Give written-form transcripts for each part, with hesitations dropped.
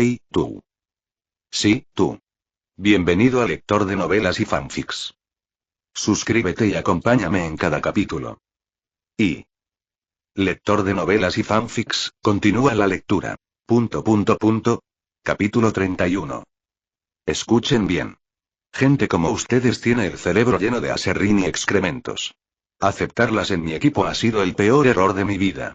Hey, tú. Sí, tú. Bienvenido a lector de novelas y fanfics. Suscríbete y acompáñame en cada capítulo. Y... lector de novelas y fanfics, continúa la lectura. Capítulo 31. Escuchen bien. Gente como ustedes tiene el cerebro lleno de aserrín y excrementos. Aceptarlas en mi equipo ha sido el peor error de mi vida.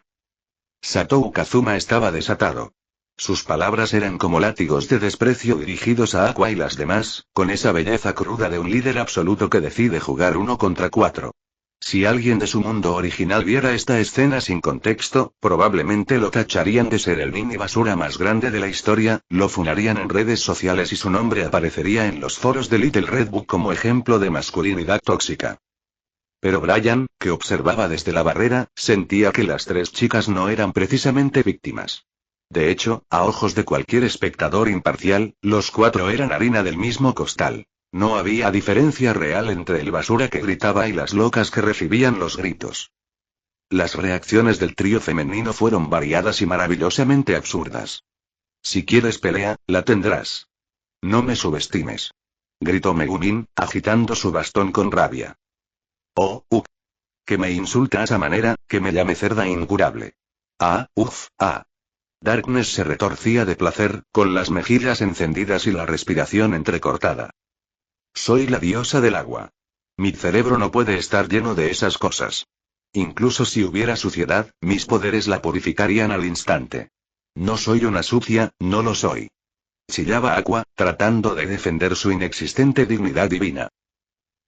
Satoru Kazuma estaba desatado. Sus palabras eran como látigos de desprecio dirigidos a Aqua y las demás, con esa belleza cruda de un líder absoluto que decide jugar 1 contra 4. Si alguien de su mundo original viera esta escena sin contexto, probablemente lo tacharían de ser el mini basura más grande de la historia, lo funarían en redes sociales y su nombre aparecería en los foros de Little Red Book como ejemplo de masculinidad tóxica. Pero Brian, que observaba desde la barrera, sentía que las tres chicas no eran precisamente víctimas. De hecho, a ojos de cualquier espectador imparcial, los cuatro eran harina del mismo costal. No había diferencia real entre el basura que gritaba y las locas que recibían los gritos. Las reacciones del trío femenino fueron variadas y maravillosamente absurdas. Si quieres pelea, la tendrás. No me subestimes. Gritó Megumin, agitando su bastón con rabia. Oh, que me insultas a manera, que me llame cerda incurable. Ah. Darkness se retorcía de placer, con las mejillas encendidas y la respiración entrecortada. Soy la diosa del agua. Mi cerebro no puede estar lleno de esas cosas. Incluso si hubiera suciedad, mis poderes la purificarían al instante. No soy una sucia, no lo soy. Chillaba Aqua, tratando de defender su inexistente dignidad divina.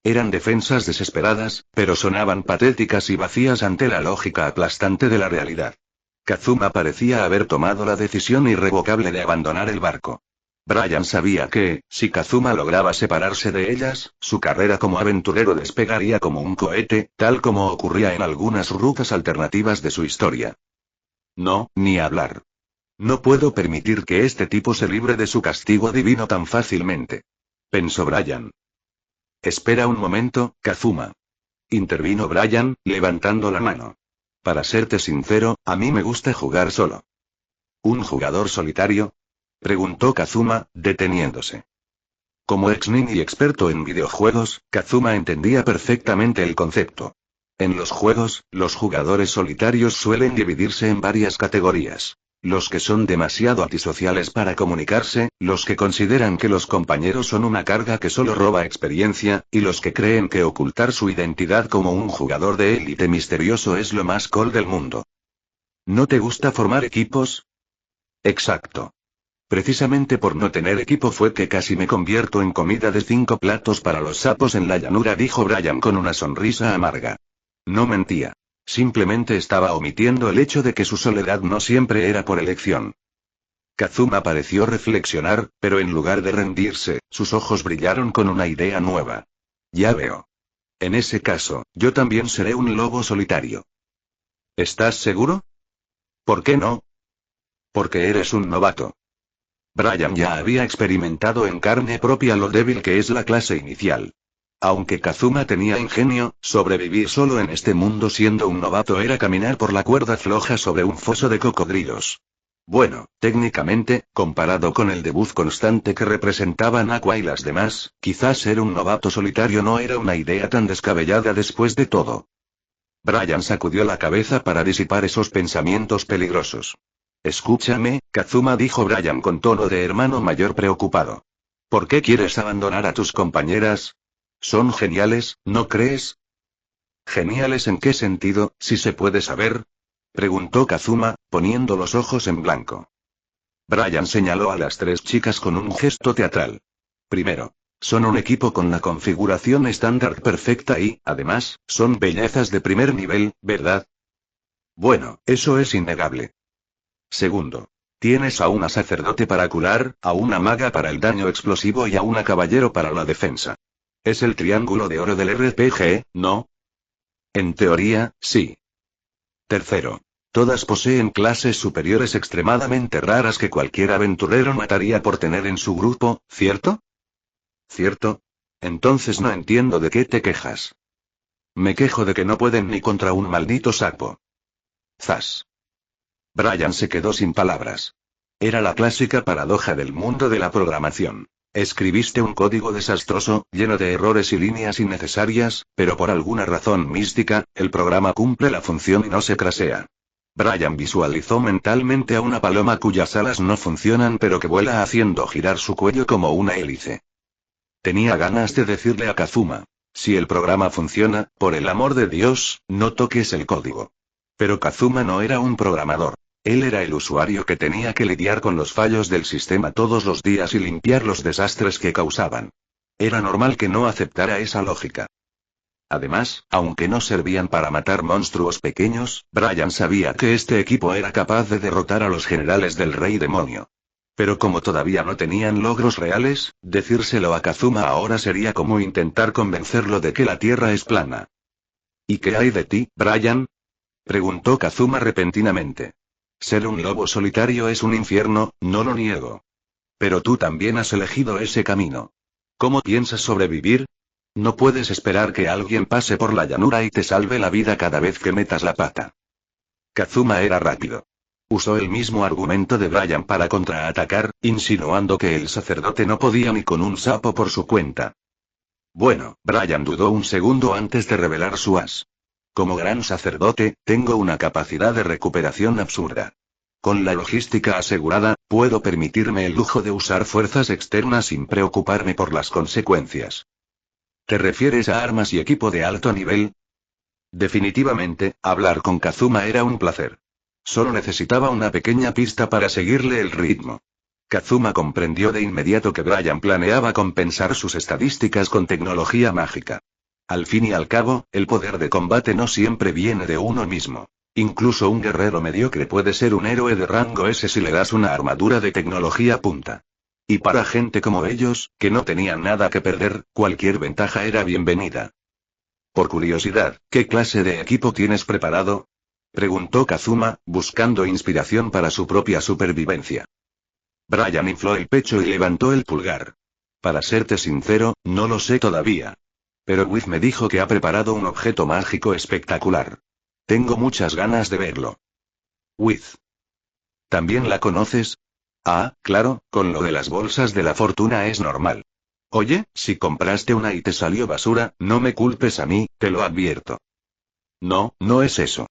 Eran defensas desesperadas, pero sonaban patéticas y vacías ante la lógica aplastante de la realidad. Kazuma parecía haber tomado la decisión irrevocable de abandonar el barco. Brian sabía que, si Kazuma lograba separarse de ellas, su carrera como aventurero despegaría como un cohete, tal como ocurría en algunas rutas alternativas de su historia. No, ni hablar. No puedo permitir que este tipo se libre de su castigo divino tan fácilmente. Pensó Brian. Espera un momento, Kazuma. Intervino Brian, levantando la mano. Para serte sincero, a mí me gusta jugar solo. ¿Un jugador solitario? Preguntó Kazuma, deteniéndose. Como ex-nin y experto en videojuegos, Kazuma entendía perfectamente el concepto. En los juegos, los jugadores solitarios suelen dividirse en varias categorías. Los que son demasiado antisociales para comunicarse, los que consideran que los compañeros son una carga que solo roba experiencia, y los que creen que ocultar su identidad como un jugador de élite misterioso es lo más cool del mundo. ¿No te gusta formar equipos? Exacto. Precisamente por no tener equipo fue que casi me convierto en comida de 5 platos para los sapos en la llanura, dijo Brian con una sonrisa amarga. No mentía. Simplemente estaba omitiendo el hecho de que su soledad no siempre era por elección. Kazuma pareció reflexionar, pero en lugar de rendirse, sus ojos brillaron con una idea nueva. Ya veo. En ese caso, yo también seré un lobo solitario. ¿Estás seguro? ¿Por qué no? Porque eres un novato. Brian ya había experimentado en carne propia lo débil que es la clase inicial. Aunque Kazuma tenía ingenio, sobrevivir solo en este mundo siendo un novato era caminar por la cuerda floja sobre un foso de cocodrilos. Bueno, técnicamente, comparado con el debut constante que representaban Aqua y las demás, quizás ser un novato solitario no era una idea tan descabellada después de todo. Brian sacudió la cabeza para disipar esos pensamientos peligrosos. Escúchame, Kazuma, dijo Brian con tono de hermano mayor preocupado. ¿Por qué quieres abandonar a tus compañeras? Son geniales, ¿no crees? ¿Geniales en qué sentido, si se puede saber? Preguntó Kazuma, poniendo los ojos en blanco. Brian señaló a las tres chicas con un gesto teatral. Primero, son un equipo con la configuración estándar perfecta y, además, son bellezas de primer nivel, ¿verdad? Bueno, eso es innegable. Segundo, tienes a una sacerdote para curar, a una maga para el daño explosivo y a una caballero para la defensa. Es el triángulo de oro del RPG, ¿no? En teoría, sí. Tercero, todas poseen clases superiores extremadamente raras que cualquier aventurero mataría por tener en su grupo, ¿cierto? ¿Cierto? Entonces no entiendo de qué te quejas. Me quejo de que no pueden ni contra un maldito sapo. Zas. Brian se quedó sin palabras. Era la clásica paradoja del mundo de la programación. Escribiste un código desastroso, lleno de errores y líneas innecesarias, pero por alguna razón mística, el programa cumple la función y no se crasea. Brian visualizó mentalmente a una paloma cuyas alas no funcionan pero que vuela haciendo girar su cuello como una hélice. Tenía ganas de decirle a Kazuma: si el programa funciona, por el amor de Dios, no toques el código. Pero Kazuma no era un programador. Él era el usuario que tenía que lidiar con los fallos del sistema todos los días y limpiar los desastres que causaban. Era normal que no aceptara esa lógica. Además, aunque no servían para matar monstruos pequeños, Brian sabía que este equipo era capaz de derrotar a los generales del Rey Demonio. Pero como todavía no tenían logros reales, decírselo a Kazuma ahora sería como intentar convencerlo de que la Tierra es plana. ¿Y qué hay de ti, Brian?, preguntó Kazuma repentinamente. Ser un lobo solitario es un infierno, no lo niego. Pero tú también has elegido ese camino. ¿Cómo piensas sobrevivir? No puedes esperar que alguien pase por la llanura y te salve la vida cada vez que metas la pata. Kazuma era rápido. Usó el mismo argumento de Brian para contraatacar, insinuando que el sacerdote no podía ni con un sapo por su cuenta. Bueno, Brian dudó un segundo antes de revelar su as. Como gran sacerdote, tengo una capacidad de recuperación absurda. Con la logística asegurada, puedo permitirme el lujo de usar fuerzas externas sin preocuparme por las consecuencias. ¿Te refieres a armas y equipo de alto nivel? Definitivamente, hablar con Kazuma era un placer. Solo necesitaba una pequeña pista para seguirle el ritmo. Kazuma comprendió de inmediato que Brian planeaba compensar sus estadísticas con tecnología mágica. Al fin y al cabo, el poder de combate no siempre viene de uno mismo. Incluso un guerrero mediocre puede ser un héroe de rango S si le das una armadura de tecnología punta. Y para gente como ellos, que no tenían nada que perder, cualquier ventaja era bienvenida. Por curiosidad, ¿qué clase de equipo tienes preparado?, preguntó Kazuma, buscando inspiración para su propia supervivencia. Brian infló el pecho y levantó el pulgar. Para serte sincero, no lo sé todavía. Pero Wiz me dijo que ha preparado un objeto mágico espectacular. Tengo muchas ganas de verlo. Wiz. ¿También la conoces? Ah, claro, con lo de las bolsas de la fortuna es normal. Oye, si compraste una y te salió basura, no me culpes a mí, te lo advierto. No, no es eso.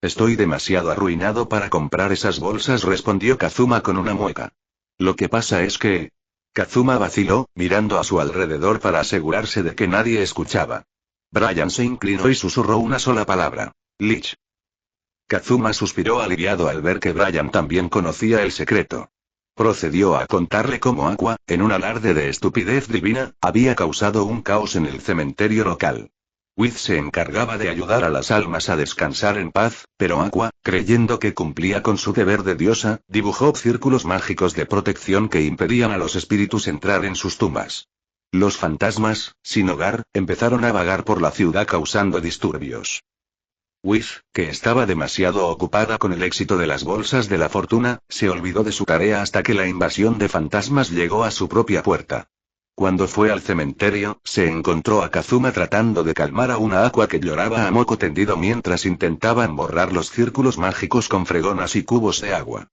Estoy demasiado arruinado para comprar esas bolsas, respondió Kazuma con una mueca. Lo que pasa es que... Kazuma vaciló, mirando a su alrededor para asegurarse de que nadie escuchaba. Brian se inclinó y susurró una sola palabra. Lich. Kazuma suspiró aliviado al ver que Brian también conocía el secreto. Procedió a contarle cómo Aqua, en un alarde de estupidez divina, había causado un caos en el cementerio local. Wiz se encargaba de ayudar a las almas a descansar en paz, pero Aqua, creyendo que cumplía con su deber de diosa, dibujó círculos mágicos de protección que impedían a los espíritus entrar en sus tumbas. Los fantasmas, sin hogar, empezaron a vagar por la ciudad causando disturbios. Wiz, que estaba demasiado ocupada con el éxito de las bolsas de la fortuna, se olvidó de su tarea hasta que la invasión de fantasmas llegó a su propia puerta. Cuando fue al cementerio, se encontró a Kazuma tratando de calmar a una Aqua que lloraba a moco tendido mientras intentaban borrar los círculos mágicos con fregonas y cubos de agua.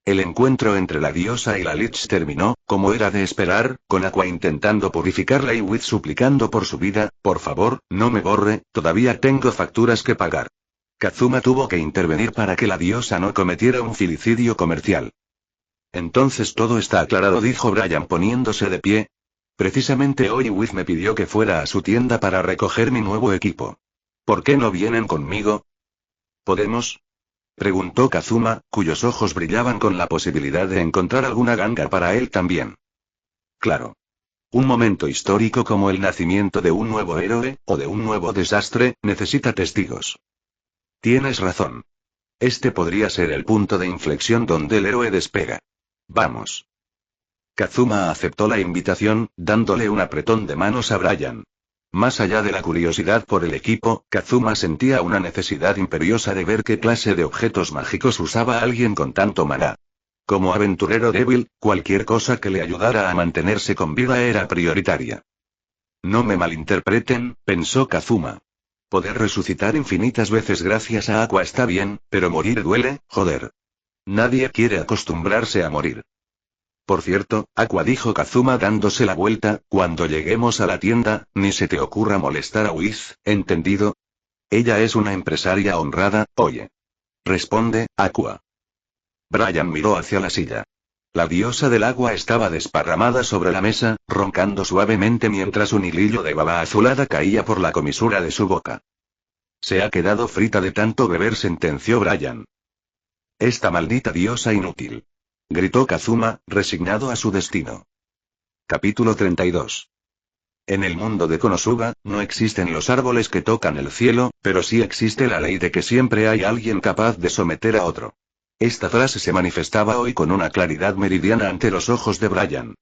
El encuentro entre la diosa y la Lich terminó, como era de esperar, con Aqua intentando purificarla y Wiz suplicando por su vida: por favor, no me borre, todavía tengo facturas que pagar. Kazuma tuvo que intervenir para que la diosa no cometiera un filicidio comercial. Entonces todo está aclarado, dijo Brian poniéndose de pie. Precisamente hoy Wiz me pidió que fuera a su tienda para recoger mi nuevo equipo. ¿Por qué no vienen conmigo? ¿Podemos?, preguntó Kazuma, cuyos ojos brillaban con la posibilidad de encontrar alguna ganga para él también. Claro. Un momento histórico como el nacimiento de un nuevo héroe, o de un nuevo desastre, necesita testigos. Tienes razón. Este podría ser el punto de inflexión donde el héroe despega. Vamos. Kazuma aceptó la invitación, dándole un apretón de manos a Brian. Más allá de la curiosidad por el equipo, Kazuma sentía una necesidad imperiosa de ver qué clase de objetos mágicos usaba alguien con tanto maná. Como aventurero débil, cualquier cosa que le ayudara a mantenerse con vida era prioritaria. No me malinterpreten, pensó Kazuma. Poder resucitar infinitas veces gracias a Aqua está bien, pero morir duele, joder. Nadie quiere acostumbrarse a morir. Por cierto, Aqua, dijo Kazuma dándose la vuelta, cuando lleguemos a la tienda, ni se te ocurra molestar a Wiz, ¿entendido? Ella es una empresaria honrada, oye. Responde, Aqua. Brian miró hacia la silla. La diosa del agua estaba desparramada sobre la mesa, roncando suavemente mientras un hilillo de baba azulada caía por la comisura de su boca. Se ha quedado frita de tanto beber, sentenció Brian. Esta maldita diosa inútil. Gritó Kazuma, resignado a su destino. Capítulo 32. En el mundo de Konosuba, no existen los árboles que tocan el cielo, pero sí existe la ley de que siempre hay alguien capaz de someter a otro. Esta frase se manifestaba hoy con una claridad meridiana ante los ojos de Brian.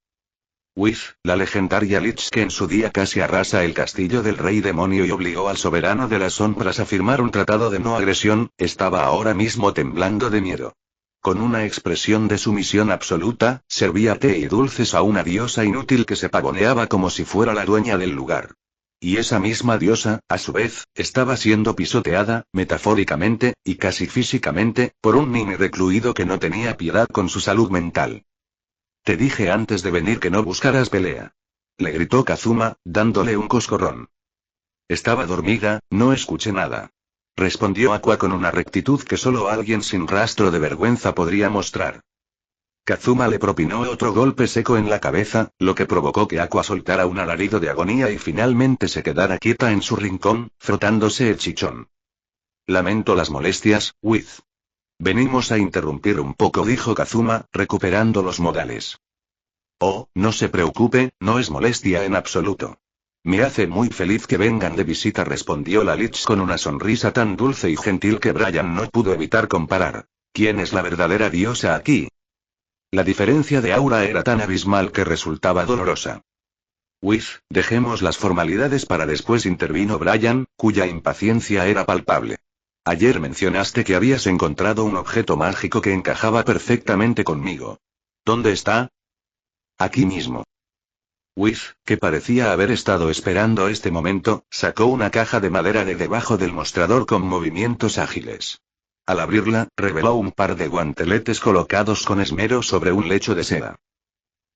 Wiz, la legendaria Lich que en su día casi arrasa el castillo del rey demonio y obligó al soberano de las sombras a firmar un tratado de no agresión, estaba ahora mismo temblando de miedo. Con una expresión de sumisión absoluta, servía té y dulces a una diosa inútil que se pavoneaba como si fuera la dueña del lugar. Y esa misma diosa, a su vez, estaba siendo pisoteada, metafóricamente, y casi físicamente, por un mini recluido que no tenía piedad con su salud mental. Te dije antes de venir que no buscaras pelea. Le gritó Kazuma, dándole un coscorrón. Estaba dormida, no escuché nada. Respondió Aqua con una rectitud que solo alguien sin rastro de vergüenza podría mostrar. Kazuma le propinó otro golpe seco en la cabeza, lo que provocó que Aqua soltara un alarido de agonía y finalmente se quedara quieta en su rincón, frotándose el chichón. Lamento las molestias, Wiz. Venimos a interrumpir un poco, dijo Kazuma, recuperando los modales. Oh, no se preocupe, no es molestia en absoluto. Me hace muy feliz que vengan de visita, respondió la Lich con una sonrisa tan dulce y gentil que Brian no pudo evitar comparar. ¿Quién es la verdadera diosa aquí? La diferencia de aura era tan abismal que resultaba dolorosa. Wiz, dejemos las formalidades para después, intervino Brian, cuya impaciencia era palpable. Ayer mencionaste que habías encontrado un objeto mágico que encajaba perfectamente conmigo. ¿Dónde está? Aquí mismo. Wiz, que parecía haber estado esperando este momento, sacó una caja de madera de debajo del mostrador con movimientos ágiles. Al abrirla, reveló un par de guanteletes colocados con esmero sobre un lecho de seda.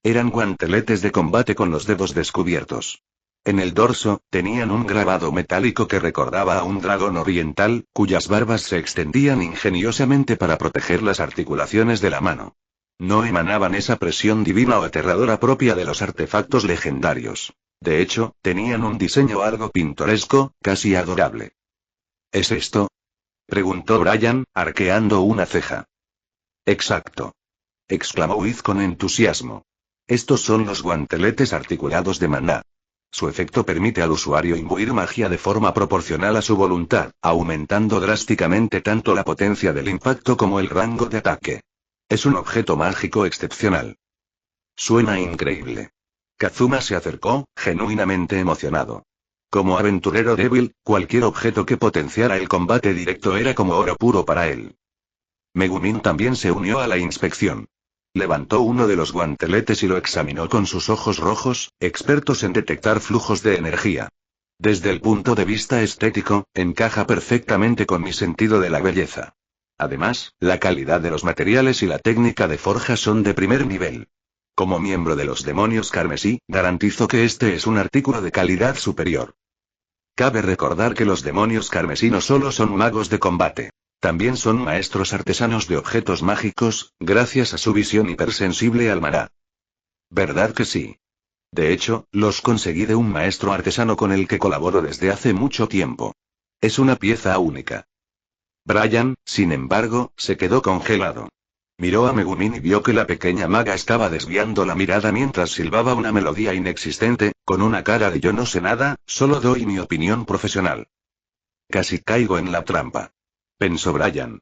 Eran guanteletes de combate con los dedos descubiertos. En el dorso, tenían un grabado metálico que recordaba a un dragón oriental, cuyas barbas se extendían ingeniosamente para proteger las articulaciones de la mano. No emanaban esa presión divina o aterradora propia de los artefactos legendarios. De hecho, tenían un diseño algo pintoresco, casi adorable. ¿Es esto? Preguntó Brian, arqueando una ceja. Exacto. Exclamó Wiz con entusiasmo. Estos son los guanteletes articulados de maná. Su efecto permite al usuario imbuir magia de forma proporcional a su voluntad, aumentando drásticamente tanto la potencia del impacto como el rango de ataque. Es un objeto mágico excepcional. Suena increíble. Kazuma se acercó, genuinamente emocionado. Como aventurero débil, cualquier objeto que potenciara el combate directo era como oro puro para él. Megumin también se unió a la inspección. Levantó uno de los guanteletes y lo examinó con sus ojos rojos, expertos en detectar flujos de energía. Desde el punto de vista estético, encaja perfectamente con mi sentido de la belleza. Además, la calidad de los materiales y la técnica de forja son de primer nivel. Como miembro de los demonios carmesí, garantizo que este es un artículo de calidad superior. Cabe recordar que los demonios carmesí no solo son magos de combate. También son maestros artesanos de objetos mágicos, gracias a su visión hipersensible al maná. ¿Verdad que sí? De hecho, los conseguí de un maestro artesano con el que colaboro desde hace mucho tiempo. Es una pieza única. Brian, sin embargo, se quedó congelado. Miró a Megumin y vio que la pequeña maga estaba desviando la mirada mientras silbaba una melodía inexistente, con una cara de yo no sé nada, solo doy mi opinión profesional. Casi caigo en la trampa. Pensó Brian.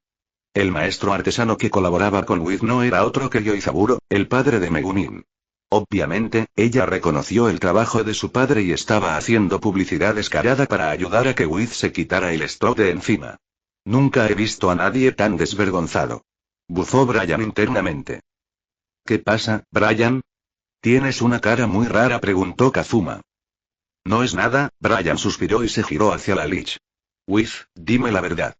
El maestro artesano que colaboraba con Wiz no era otro que Yoizaburo, el padre de Megumin. Obviamente, ella reconoció el trabajo de su padre y estaba haciendo publicidad descarada para ayudar a que Wiz se quitara el stock de encima. Nunca he visto a nadie tan desvergonzado. Bufó Brian internamente. ¿Qué pasa, Brian? ¿Tienes una cara muy rara?, preguntó Kazuma. No es nada, Brian suspiró y se giró hacia la Lich. Wiz, dime la verdad.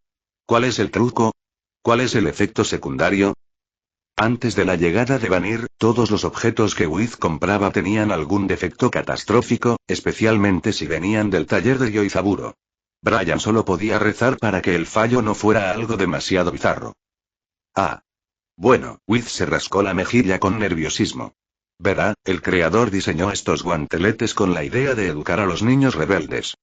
¿Cuál es el truco? ¿Cuál es el efecto secundario? Antes de la llegada de Vanir, todos los objetos que Wiz compraba tenían algún defecto catastrófico, especialmente si venían del taller de Yoizaburo. Brian solo podía rezar para que el fallo no fuera algo demasiado bizarro. Ah. Bueno, Wiz se rascó la mejilla con nerviosismo. Verá, el creador diseñó estos guanteletes con la idea de educar a los niños rebeldes.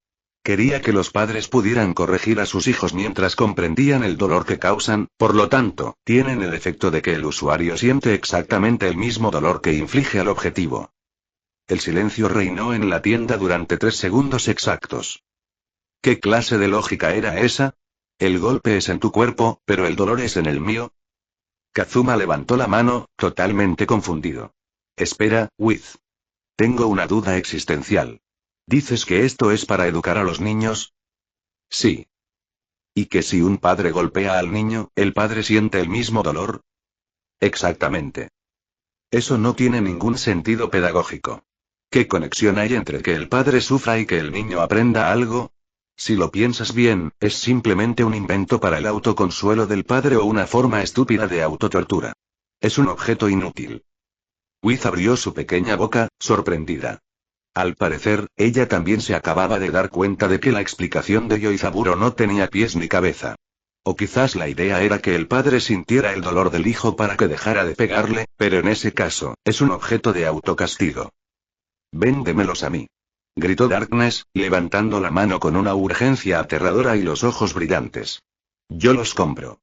Quería que los padres pudieran corregir a sus hijos mientras comprendían el dolor que causan, por lo tanto, tienen el efecto de que el usuario siente exactamente el mismo dolor que inflige al objetivo. El silencio reinó en la tienda durante 3 segundos exactos. ¿Qué clase de lógica era esa? El golpe es en tu cuerpo, pero el dolor es en el mío. Kazuma levantó la mano, totalmente confundido. Espera, Wiz. Tengo una duda existencial. ¿Dices que esto es para educar a los niños? Sí. ¿Y que si un padre golpea al niño, el padre siente el mismo dolor? Exactamente. Eso no tiene ningún sentido pedagógico. ¿Qué conexión hay entre que el padre sufra y que el niño aprenda algo? Si lo piensas bien, es simplemente un invento para el autoconsuelo del padre o una forma estúpida de autotortura. Es un objeto inútil. Wiz abrió su pequeña boca, sorprendida. Al parecer, ella también se acababa de dar cuenta de que la explicación de Yoizaburo no tenía pies ni cabeza. O quizás la idea era que el padre sintiera el dolor del hijo para que dejara de pegarle, pero en ese caso, es un objeto de autocastigo. Véndemelos a mí. Gritó Darkness, levantando la mano con una urgencia aterradora y los ojos brillantes. Yo los compro.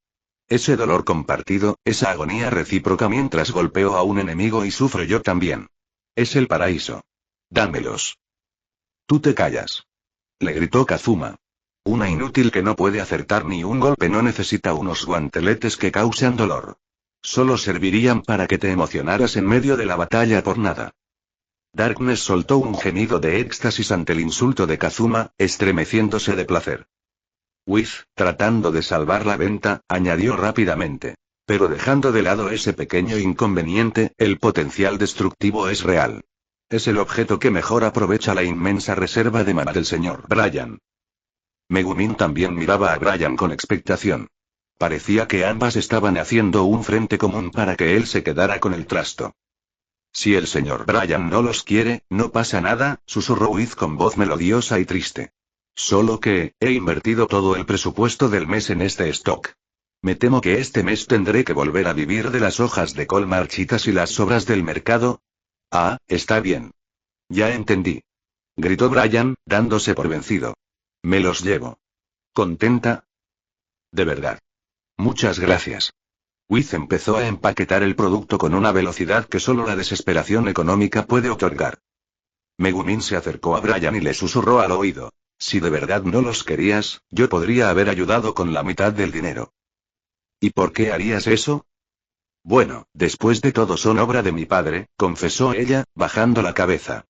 Ese dolor compartido, esa agonía recíproca mientras golpeo a un enemigo y sufro yo también. Es el paraíso. Dámelos. Tú te callas. Le gritó Kazuma. Una inútil que no puede acertar ni un golpe no necesita unos guanteletes que causan dolor. Solo servirían para que te emocionaras en medio de la batalla por nada. Darkness soltó un gemido de éxtasis ante el insulto de Kazuma, estremeciéndose de placer. Wiz, tratando de salvar la venta, añadió rápidamente. Pero dejando de lado ese pequeño inconveniente, el potencial destructivo es real. Es el objeto que mejor aprovecha la inmensa reserva de mana del señor Brian. Megumin también miraba a Brian con expectación. Parecía que ambas estaban haciendo un frente común para que él se quedara con el trasto. Si el señor Brian no los quiere, no pasa nada, susurró Wiz con voz melodiosa y triste. Solo que, he invertido todo el presupuesto del mes en este stock. Me temo que este mes tendré que volver a vivir de las hojas de col marchitas y las sobras del mercado. Ah, está bien. Ya entendí. Gritó Brian, dándose por vencido. Me los llevo. ¿Contenta? De verdad. Muchas gracias. Wiz empezó a empaquetar el producto con una velocidad que solo la desesperación económica puede otorgar. Megumin se acercó a Brian y le susurró al oído. Si de verdad no los querías, yo podría haber ayudado con la mitad del dinero. ¿Y por qué harías eso? Bueno, después de todo son obra de mi padre, confesó ella, bajando la cabeza.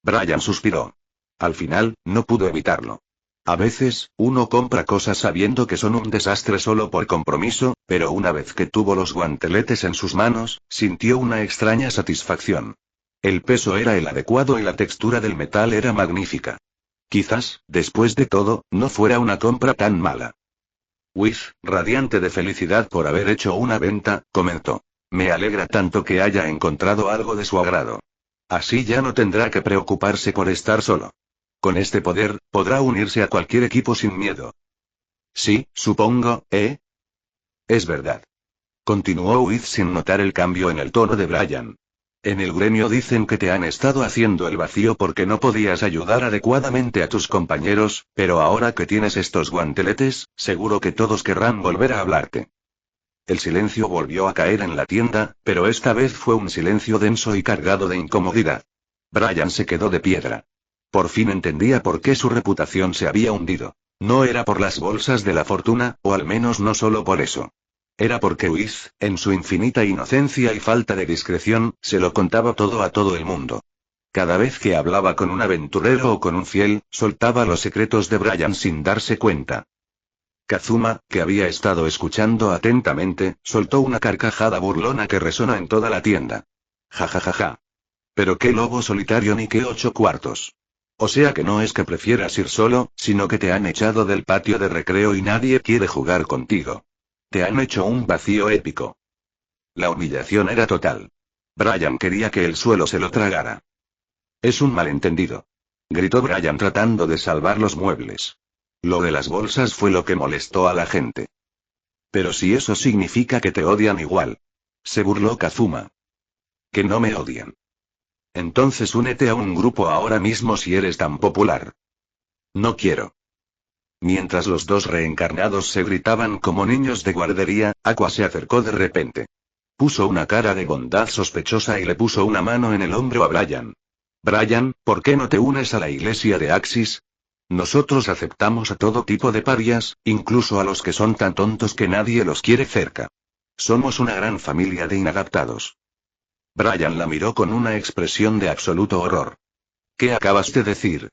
Brian suspiró. Al final, no pudo evitarlo. A veces, uno compra cosas sabiendo que son un desastre solo por compromiso, pero una vez que tuvo los guanteletes en sus manos, sintió una extraña satisfacción. El peso era el adecuado y la textura del metal era magnífica. Quizás, después de todo, no fuera una compra tan mala. Wiz, radiante de felicidad por haber hecho una venta, comentó. Me alegra tanto que haya encontrado algo de su agrado. Así ya no tendrá que preocuparse por estar solo. Con este poder, podrá unirse a cualquier equipo sin miedo. Sí, supongo, ¿eh? Es verdad. Continuó Wiz sin notar el cambio en el tono de Brian. En el gremio dicen que te han estado haciendo el vacío porque no podías ayudar adecuadamente a tus compañeros, pero ahora que tienes estos guanteletes, seguro que todos querrán volver a hablarte. El silencio volvió a caer en la tienda, pero esta vez fue un silencio denso y cargado de incomodidad. Brian se quedó de piedra. Por fin entendía por qué su reputación se había hundido. No era por las bolsas de la fortuna, o al menos no solo por eso. Era porque Wiz, en su infinita inocencia y falta de discreción, se lo contaba todo a todo el mundo. Cada vez que hablaba con un aventurero o con un fiel, soltaba los secretos de Brian sin darse cuenta. Kazuma, que había estado escuchando atentamente, soltó una carcajada burlona que resonó en toda la tienda. Ja ja ja ja. Pero qué lobo solitario ni qué 8 cuartos. O sea que no es que prefieras ir solo, sino que te han echado del patio de recreo y nadie quiere jugar contigo. Te han hecho un vacío épico. La humillación era total. Brian quería que el suelo se lo tragara. Es un malentendido. Gritó Brian tratando de salvar los muebles. Lo de las bolsas fue lo que molestó a la gente. Pero si eso significa que te odian igual. Se burló Kazuma. Que no me odian. Entonces únete a un grupo ahora mismo si eres tan popular. No quiero. Mientras los dos reencarnados se gritaban como niños de guardería, Aqua se acercó de repente. Puso una cara de bondad sospechosa y le puso una mano en el hombro a Brian. Brian, ¿por qué no te unes a la iglesia de Axis? Nosotros aceptamos a todo tipo de parias, incluso a los que son tan tontos que nadie los quiere cerca. Somos una gran familia de inadaptados. Brian la miró con una expresión de absoluto horror. ¿Qué acabas de decir?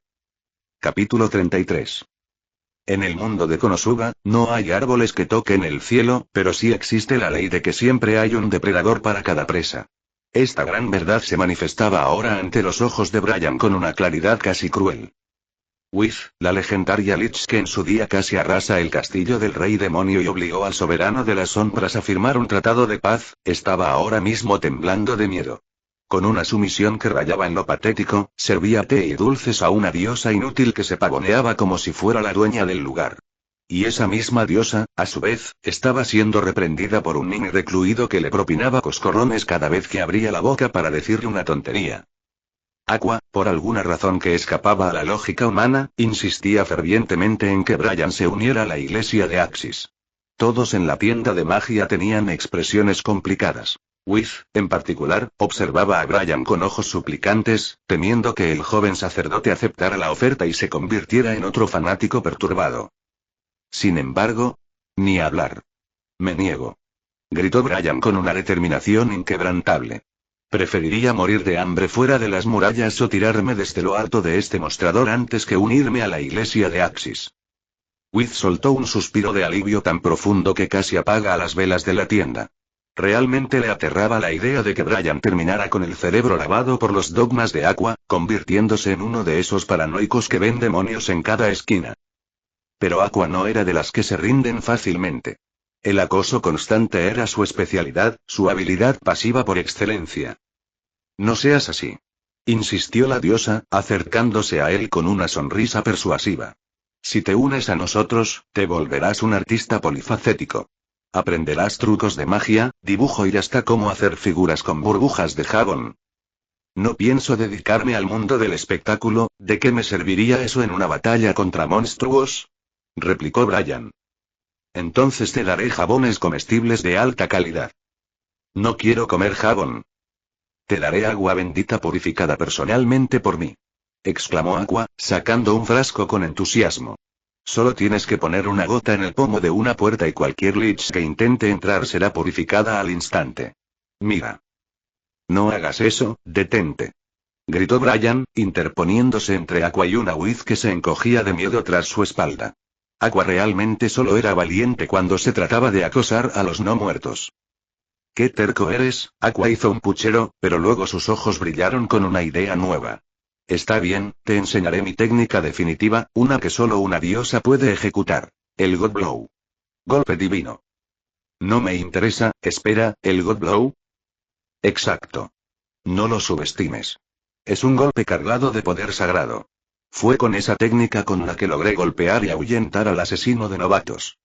Capítulo 33. En el mundo de Konosuba, no hay árboles que toquen el cielo, pero sí existe la ley de que siempre hay un depredador para cada presa. Esta gran verdad se manifestaba ahora ante los ojos de Brian con una claridad casi cruel. Whis, la legendaria Lich que en su día casi arrasa el castillo del rey demonio y obligó al soberano de las sombras a firmar un tratado de paz, estaba ahora mismo temblando de miedo. Con una sumisión que rayaba en lo patético, servía té y dulces a una diosa inútil que se pavoneaba como si fuera la dueña del lugar. Y esa misma diosa, a su vez, estaba siendo reprendida por un niño recluido que le propinaba coscorrones cada vez que abría la boca para decirle una tontería. Aqua, por alguna razón que escapaba a la lógica humana, insistía fervientemente en que Brian se uniera a la iglesia de Axis. Todos en la tienda de magia tenían expresiones complicadas. Whis, en particular, observaba a Brian con ojos suplicantes, temiendo que el joven sacerdote aceptara la oferta y se convirtiera en otro fanático perturbado. Sin embargo, ni hablar. Me niego. Gritó Brian con una determinación inquebrantable. Preferiría morir de hambre fuera de las murallas o tirarme desde lo alto de este mostrador antes que unirme a la iglesia de Axis. Whis soltó un suspiro de alivio tan profundo que casi apaga a las velas de la tienda. Realmente le aterraba la idea de que Brian terminara con el cerebro lavado por los dogmas de Aqua, convirtiéndose en uno de esos paranoicos que ven demonios en cada esquina. Pero Aqua no era de las que se rinden fácilmente. El acoso constante era su especialidad, su habilidad pasiva por excelencia. No seas así. Insistió la diosa, acercándose a él con una sonrisa persuasiva. Si te unes a nosotros, te volverás un artista polifacético. Aprenderás trucos de magia, dibujo y hasta cómo hacer figuras con burbujas de jabón. No pienso dedicarme al mundo del espectáculo, ¿de qué me serviría eso en una batalla contra monstruos? Replicó Brian. Entonces te daré jabones comestibles de alta calidad. No quiero comer jabón. Te daré agua bendita purificada personalmente por mí. Exclamó Aqua, sacando un frasco con entusiasmo. Solo tienes que poner una gota en el pomo de una puerta y cualquier lich que intente entrar será purificada al instante. Mira. No hagas eso, detente. Gritó Brian, interponiéndose entre Aqua y una Whis que se encogía de miedo tras su espalda. Aqua realmente solo era valiente cuando se trataba de acosar a los no muertos. ¡Qué terco eres! Aqua hizo un puchero, pero luego sus ojos brillaron con una idea nueva. Está bien, te enseñaré mi técnica definitiva, una que solo una diosa puede ejecutar. El God Blow. Golpe divino. No me interesa, espera, ¿el God Blow? Exacto. No lo subestimes. Es un golpe cargado de poder sagrado. Fue con esa técnica con la que logré golpear y ahuyentar al asesino de novatos.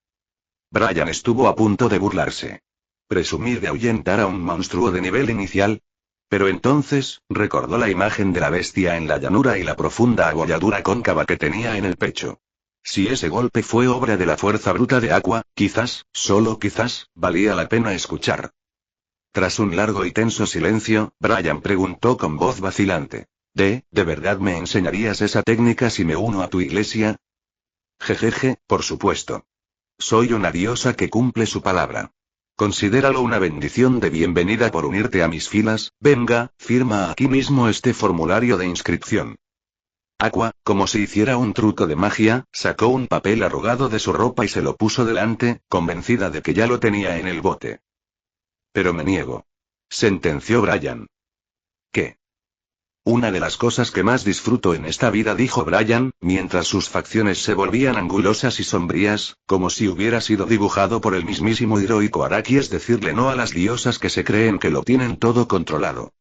Brian estuvo a punto de burlarse. ¿Presumir de ahuyentar a un monstruo de nivel inicial? Pero entonces, recordó la imagen de la bestia en la llanura y la profunda agolladura cóncava que tenía en el pecho. Si ese golpe fue obra de la fuerza bruta de Aqua, quizás, solo quizás, valía la pena escuchar. Tras un largo y tenso silencio, Brian preguntó con voz vacilante. ¿De verdad me enseñarías esa técnica si me uno a tu iglesia? Jejeje, por supuesto. Soy una diosa que cumple su palabra. Considéralo una bendición de bienvenida por unirte a mis filas. Venga, firma aquí mismo este formulario de inscripción. Aqua, como si hiciera un truco de magia, sacó un papel arrugado de su ropa y se lo puso delante, convencida de que ya lo tenía en el bote. Pero me niego. Sentenció Brian. ¿Qué? Una de las cosas que más disfruto en esta vida, dijo Brian, mientras sus facciones se volvían angulosas y sombrías, como si hubiera sido dibujado por el mismísimo Hirohiko Araki, es decirle no a las diosas que se creen que lo tienen todo controlado.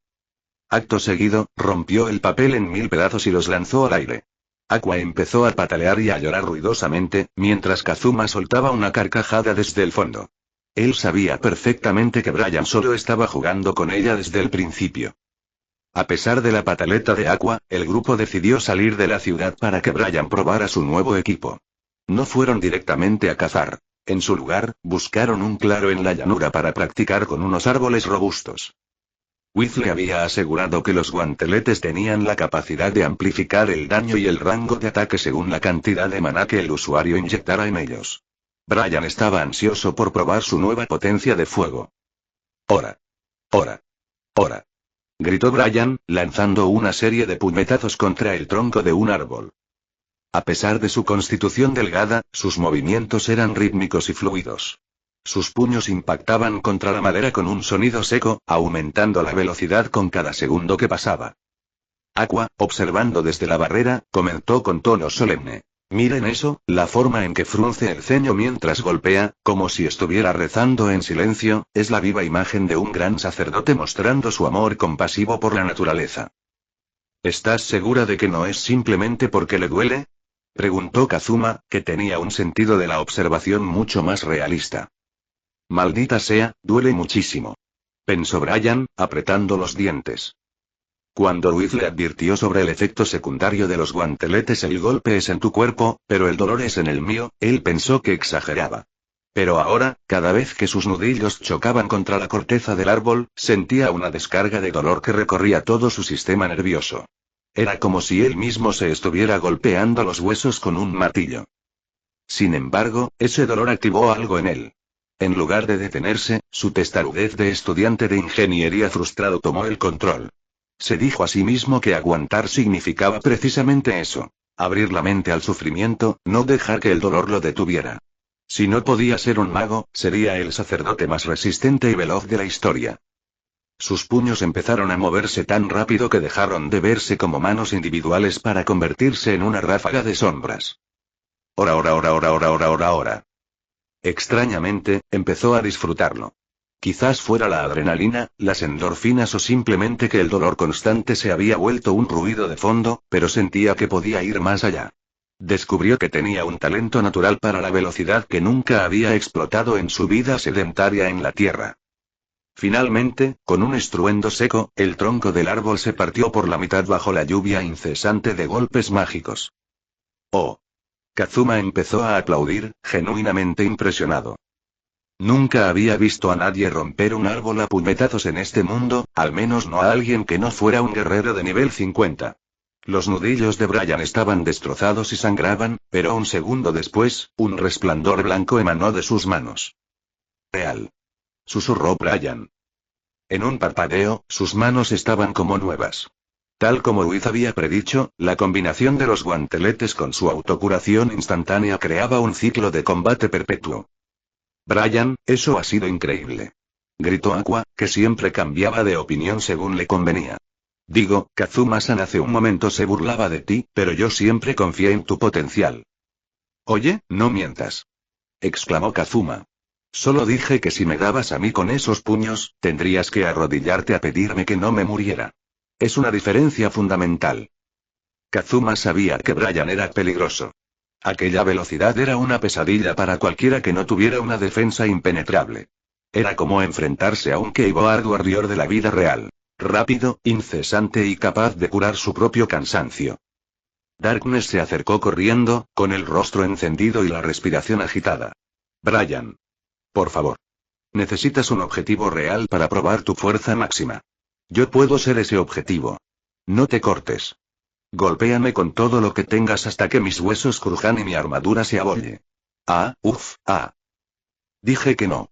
Acto seguido, rompió el papel en 1000 pedazos y los lanzó al aire. Aqua empezó a patalear y a llorar ruidosamente, mientras Kazuma soltaba una carcajada desde el fondo. Él sabía perfectamente que Brian solo estaba jugando con ella desde el principio. A pesar de la pataleta de Aqua, el grupo decidió salir de la ciudad para que Brian probara su nuevo equipo. No fueron directamente a cazar. En su lugar, buscaron un claro en la llanura para practicar con unos árboles robustos. Weasley había asegurado que los guanteletes tenían la capacidad de amplificar el daño y el rango de ataque según la cantidad de maná que el usuario inyectara en ellos. Brian estaba ansioso por probar su nueva potencia de fuego. ¡Hora! ¡Hora! ¡Hora! Gritó Brian, lanzando una serie de puñetazos contra el tronco de un árbol. A pesar de su constitución delgada, sus movimientos eran rítmicos y fluidos. Sus puños impactaban contra la madera con un sonido seco, aumentando la velocidad con cada segundo que pasaba. Aqua, observando desde la barrera, comentó con tono solemne. Miren eso, la forma en que frunce el ceño mientras golpea, como si estuviera rezando en silencio, es la viva imagen de un gran sacerdote mostrando su amor compasivo por la naturaleza. ¿Estás segura de que no es simplemente porque le duele? Preguntó Kazuma, que tenía un sentido de la observación mucho más realista. Maldita sea, duele muchísimo. Pensó Brian, apretando los dientes. Cuando Weasley advirtió sobre el efecto secundario de los guanteletes, el golpe es en tu cuerpo, pero el dolor es en el mío, él pensó que exageraba. Pero ahora, cada vez que sus nudillos chocaban contra la corteza del árbol, sentía una descarga de dolor que recorría todo su sistema nervioso. Era como si él mismo se estuviera golpeando los huesos con un martillo. Sin embargo, ese dolor activó algo en él. En lugar de detenerse, su testarudez de estudiante de ingeniería frustrado tomó el control. Se dijo a sí mismo que aguantar significaba precisamente eso: abrir la mente al sufrimiento, no dejar que el dolor lo detuviera. Si no podía ser un mago, sería el sacerdote más resistente y veloz de la historia. Sus puños empezaron a moverse tan rápido que dejaron de verse como manos individuales para convertirse en una ráfaga de sombras. Ora, ora, ora, ora, ora, ora, ora, ora. Extrañamente, empezó a disfrutarlo. Quizás fuera la adrenalina, las endorfinas o simplemente que el dolor constante se había vuelto un ruido de fondo, pero sentía que podía ir más allá. Descubrió que tenía un talento natural para la velocidad que nunca había explotado en su vida sedentaria en la tierra. Finalmente, con un estruendo seco, el tronco del árbol se partió por la mitad bajo la lluvia incesante de golpes mágicos. ¡Oh! Kazuma empezó a aplaudir, genuinamente impresionado. Nunca había visto a nadie romper un árbol a puñetazos en este mundo, al menos no a alguien que no fuera un guerrero de nivel 50. Los nudillos de Brian estaban destrozados y sangraban, pero un segundo después, un resplandor blanco emanó de sus manos. «Real», susurró Brian. En un parpadeo, sus manos estaban como nuevas. Tal como Ruiz había predicho, la combinación de los guanteletes con su autocuración instantánea creaba un ciclo de combate perpetuo. «Brian, eso ha sido increíble», gritó Aqua, que siempre cambiaba de opinión según le convenía. «Digo, Kazuma-san hace un momento se burlaba de ti, pero yo siempre confié en tu potencial». «Oye, no mientas», exclamó Kazuma. «Solo dije que si me dabas a mí con esos puños, tendrías que arrodillarte a pedirme que no me muriera. Es una diferencia fundamental». Kazuma sabía que Brian era peligroso. Aquella velocidad era una pesadilla para cualquiera que no tuviera una defensa impenetrable. Era como enfrentarse a un Keyboard Warrior de la vida real. Rápido, incesante y capaz de curar su propio cansancio. Darkness se acercó corriendo, con el rostro encendido y la respiración agitada. «Brian. Por favor. Necesitas un objetivo real para probar tu fuerza máxima. Yo puedo ser ese objetivo. No te cortes. Golpéame con todo lo que tengas hasta que mis huesos crujan y mi armadura se abolle». Dije que no.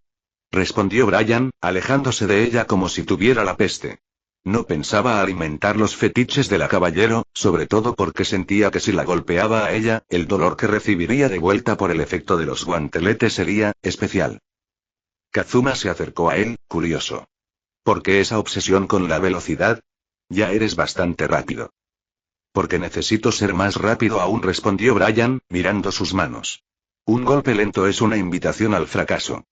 Respondió Brian, alejándose de ella como si tuviera la peste. No pensaba alimentar los fetiches de la caballero, sobre todo porque sentía que si la golpeaba a ella, el dolor que recibiría de vuelta por el efecto de los guanteletes sería especial. Kazuma se acercó a él, curioso. ¿Por qué esa obsesión con la velocidad? Ya eres bastante rápido. Porque necesito ser más rápido aún, respondió Brian, mirando sus manos. Un golpe lento es una invitación al fracaso.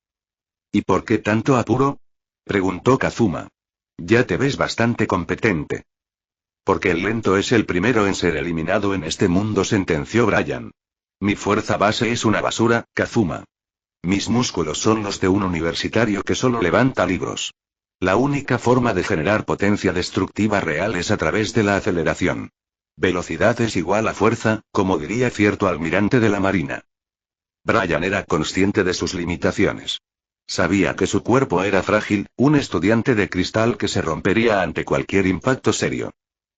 ¿Y por qué tanto apuro? Preguntó Kazuma. Ya te ves bastante competente. Porque el lento es el primero en ser eliminado en este mundo, sentenció Brian. Mi fuerza base es una basura, Kazuma. Mis músculos son los de un universitario que solo levanta libros. La única forma de generar potencia destructiva real es a través de la aceleración. Velocidad es igual a fuerza, como diría cierto almirante de la Marina. Brian era consciente de sus limitaciones. Sabía que su cuerpo era frágil, un estudiante de cristal que se rompería ante cualquier impacto serio.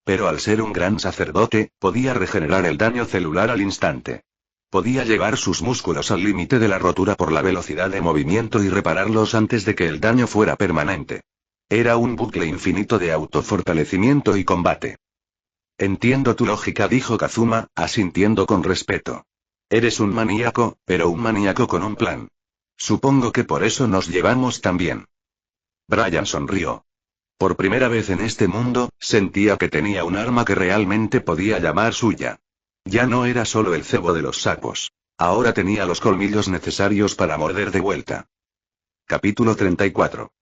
Pero al ser un gran sacerdote, podía regenerar el daño celular al instante. Podía llevar sus músculos al límite de la rotura por la velocidad de movimiento y repararlos antes de que el daño fuera permanente. Era un bucle infinito de autofortalecimiento y combate. Entiendo tu lógica, dijo Kazuma, asintiendo con respeto. Eres un maníaco, pero un maníaco con un plan. Supongo que por eso nos llevamos tan bien. Brian sonrió. Por primera vez en este mundo, sentía que tenía un arma que realmente podía llamar suya. Ya no era solo el cebo de los sapos. Ahora tenía los colmillos necesarios para morder de vuelta. Capítulo 34.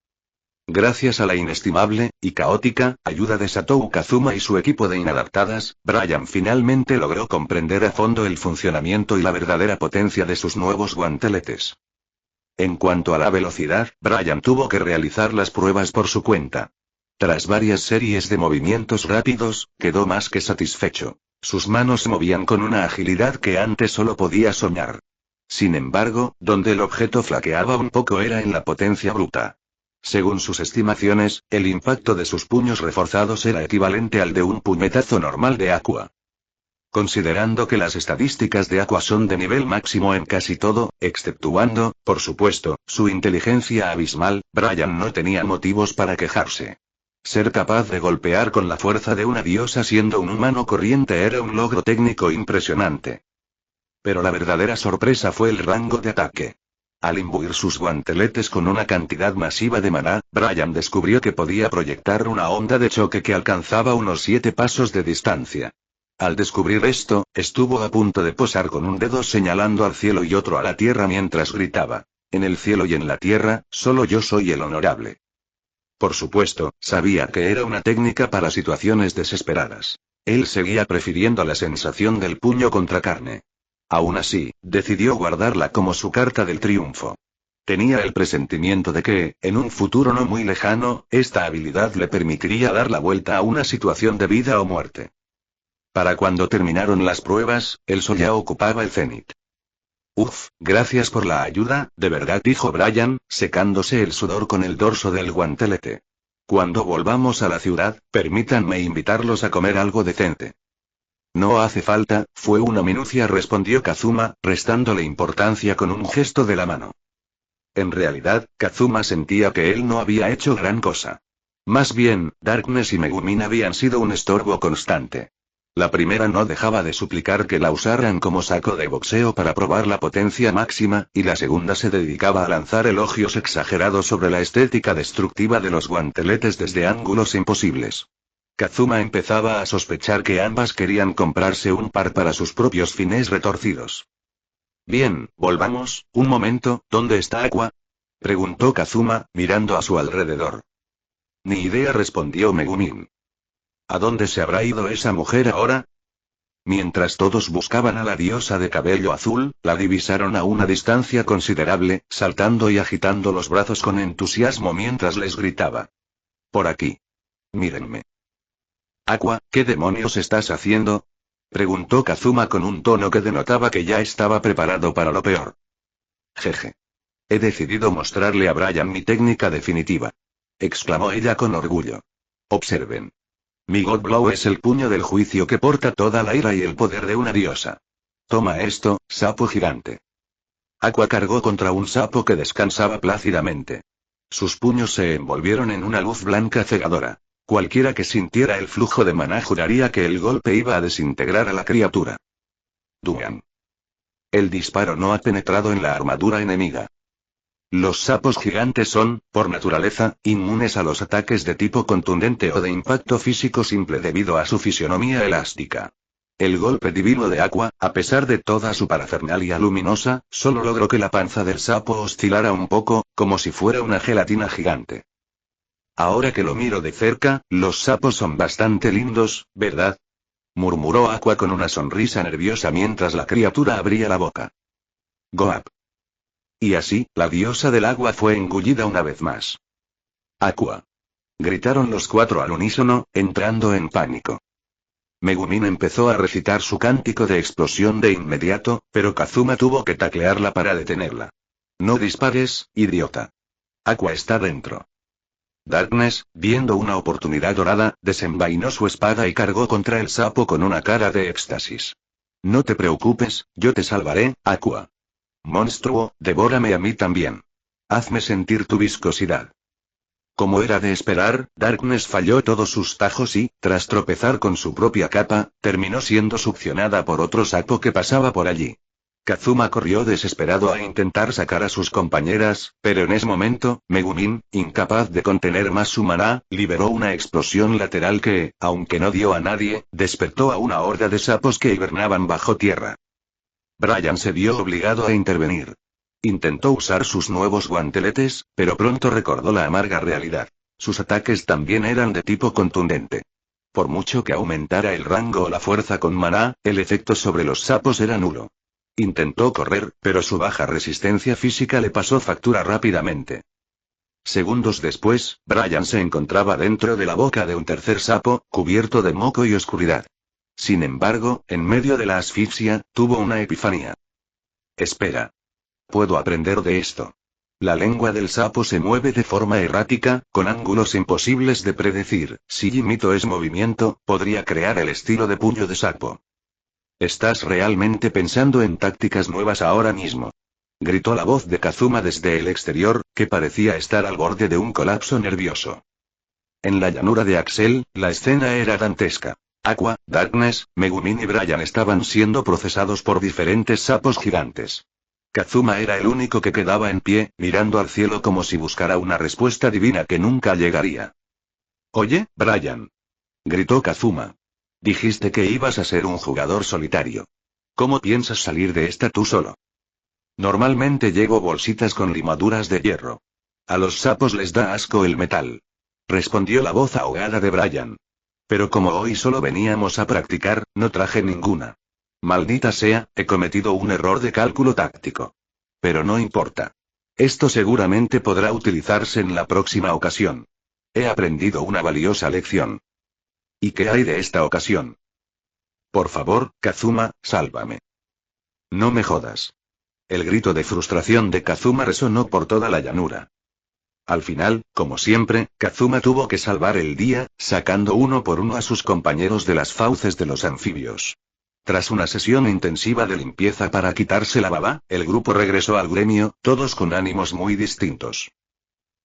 Gracias a la inestimable, y caótica, ayuda de Satou Kazuma y su equipo de inadaptadas, Brian finalmente logró comprender a fondo el funcionamiento y la verdadera potencia de sus nuevos guanteletes. En cuanto a la velocidad, Brian tuvo que realizar las pruebas por su cuenta. Tras varias series de movimientos rápidos, quedó más que satisfecho. Sus manos se movían con una agilidad que antes solo podía soñar. Sin embargo, donde el objeto flaqueaba un poco era en la potencia bruta. Según sus estimaciones, el impacto de sus puños reforzados era equivalente al de un puñetazo normal de Aqua. Considerando que las estadísticas de Aqua son de nivel máximo en casi todo, exceptuando, por supuesto, su inteligencia abismal, Brian no tenía motivos para quejarse. Ser capaz de golpear con la fuerza de una diosa siendo un humano corriente era un logro técnico impresionante. Pero la verdadera sorpresa fue el rango de ataque. Al imbuir sus guanteletes con una cantidad masiva de maná, Brian descubrió que podía proyectar una onda de choque que alcanzaba unos 7 pasos de distancia. Al descubrir esto, estuvo a punto de posar con un dedo señalando al cielo y otro a la tierra mientras gritaba: en el cielo y en la tierra, solo yo soy el honorable. Por supuesto, sabía que era una técnica para situaciones desesperadas. Él seguía prefiriendo la sensación del puño contra carne. Aún así, decidió guardarla como su carta del triunfo. Tenía el presentimiento de que, en un futuro no muy lejano, esta habilidad le permitiría dar la vuelta a una situación de vida o muerte. Para cuando terminaron las pruebas, el sol ya ocupaba el cenit. Uf, gracias por la ayuda, de verdad, dijo Brian, secándose el sudor con el dorso del guantelete. Cuando volvamos a la ciudad, permítanme invitarlos a comer algo decente. No hace falta, fue una minucia, respondió Kazuma, restándole importancia con un gesto de la mano. En realidad, Kazuma sentía que él no había hecho gran cosa. Más bien, Darkness y Megumin habían sido un estorbo constante. La primera no dejaba de suplicar que la usaran como saco de boxeo para probar la potencia máxima, y la segunda se dedicaba a lanzar elogios exagerados sobre la estética destructiva de los guanteletes desde ángulos imposibles. Kazuma empezaba a sospechar que ambas querían comprarse un par para sus propios fines retorcidos. Bien, volvamos, un momento, ¿dónde está Aqua? Preguntó Kazuma, mirando a su alrededor. Ni idea, respondió Megumin. ¿A dónde se habrá ido esa mujer ahora? Mientras todos buscaban a la diosa de cabello azul, la divisaron a una distancia considerable, saltando y agitando los brazos con entusiasmo mientras les gritaba. Por aquí. Mírenme. Aqua, ¿qué demonios estás haciendo? Preguntó Kazuma con un tono que denotaba que ya estaba preparado para lo peor. Jeje. He decidido mostrarle a Brian mi técnica definitiva. Exclamó ella con orgullo. Observen. Mi God Blow es el puño del juicio que porta toda la ira y el poder de una diosa. Toma esto, sapo gigante. Aqua cargó contra un sapo que descansaba plácidamente. Sus puños se envolvieron en una luz blanca cegadora. Cualquiera que sintiera el flujo de maná juraría que el golpe iba a desintegrar a la criatura. Duan. El disparo no ha penetrado en la armadura enemiga. Los sapos gigantes son, por naturaleza, inmunes a los ataques de tipo contundente o de impacto físico simple debido a su fisionomía elástica. El golpe divino de Aqua, a pesar de toda su parafernalia luminosa, solo logró que la panza del sapo oscilara un poco, como si fuera una gelatina gigante. Ahora que lo miro de cerca, los sapos son bastante lindos, ¿verdad? Murmuró Aqua con una sonrisa nerviosa mientras la criatura abría la boca. Goap. Y así, la diosa del agua fue engullida una vez más. Aqua. Gritaron los cuatro al unísono, entrando en pánico. Megumin empezó a recitar su cántico de explosión de inmediato, pero Kazuma tuvo que taclearla para detenerla. No dispares, idiota. Aqua está dentro. Darkness, viendo una oportunidad dorada, desenvainó su espada y cargó contra el sapo con una cara de éxtasis. No te preocupes, yo te salvaré, Aqua. Monstruo, devórame a mí también. Hazme sentir tu viscosidad. Como era de esperar, Darkness falló todos sus tajos y, tras tropezar con su propia capa, terminó siendo succionada por otro sapo que pasaba por allí. Kazuma corrió desesperado a intentar sacar a sus compañeras, pero en ese momento, Megumin, incapaz de contener más su maná, liberó una explosión lateral que, aunque no dio a nadie, despertó a una horda de sapos que hibernaban bajo tierra. Brian se vio obligado a intervenir. Intentó usar sus nuevos guanteletes, pero pronto recordó la amarga realidad. Sus ataques también eran de tipo contundente. Por mucho que aumentara el rango o la fuerza con maná, el efecto sobre los sapos era nulo. Intentó correr, pero su baja resistencia física le pasó factura rápidamente. Segundos después, Brian se encontraba dentro de la boca de un tercer sapo, cubierto de moco y oscuridad. Sin embargo, en medio de la asfixia, tuvo una epifanía. Espera. Puedo aprender de esto. La lengua del sapo se mueve de forma errática, con ángulos imposibles de predecir. Si imito ese movimiento, podría crear el estilo de puño de sapo. ¿Estás realmente pensando en tácticas nuevas ahora mismo? Gritó la voz de Kazuma desde el exterior, que parecía estar al borde de un colapso nervioso. En la llanura de Axel, la escena era dantesca. Aqua, Darkness, Megumin y Brian estaban siendo procesados por diferentes sapos gigantes. Kazuma era el único que quedaba en pie, mirando al cielo como si buscara una respuesta divina que nunca llegaría. Oye, Brian. Gritó Kazuma. Dijiste que ibas a ser un jugador solitario. ¿Cómo piensas salir de esta tú solo? Normalmente llevo bolsitas con limaduras de hierro. A los sapos les da asco el metal. Respondió la voz ahogada de Brian. Pero como hoy solo veníamos a practicar, no traje ninguna. Maldita sea, he cometido un error de cálculo táctico. Pero no importa. Esto seguramente podrá utilizarse en la próxima ocasión. He aprendido una valiosa lección. ¿Y qué hay de esta ocasión? Por favor, Kazuma, sálvame. No me jodas. El grito de frustración de Kazuma resonó por toda la llanura. Al final, como siempre, Kazuma tuvo que salvar el día, sacando uno por uno a sus compañeros de las fauces de los anfibios. Tras una sesión intensiva de limpieza para quitarse la baba, el grupo regresó al gremio, todos con ánimos muy distintos.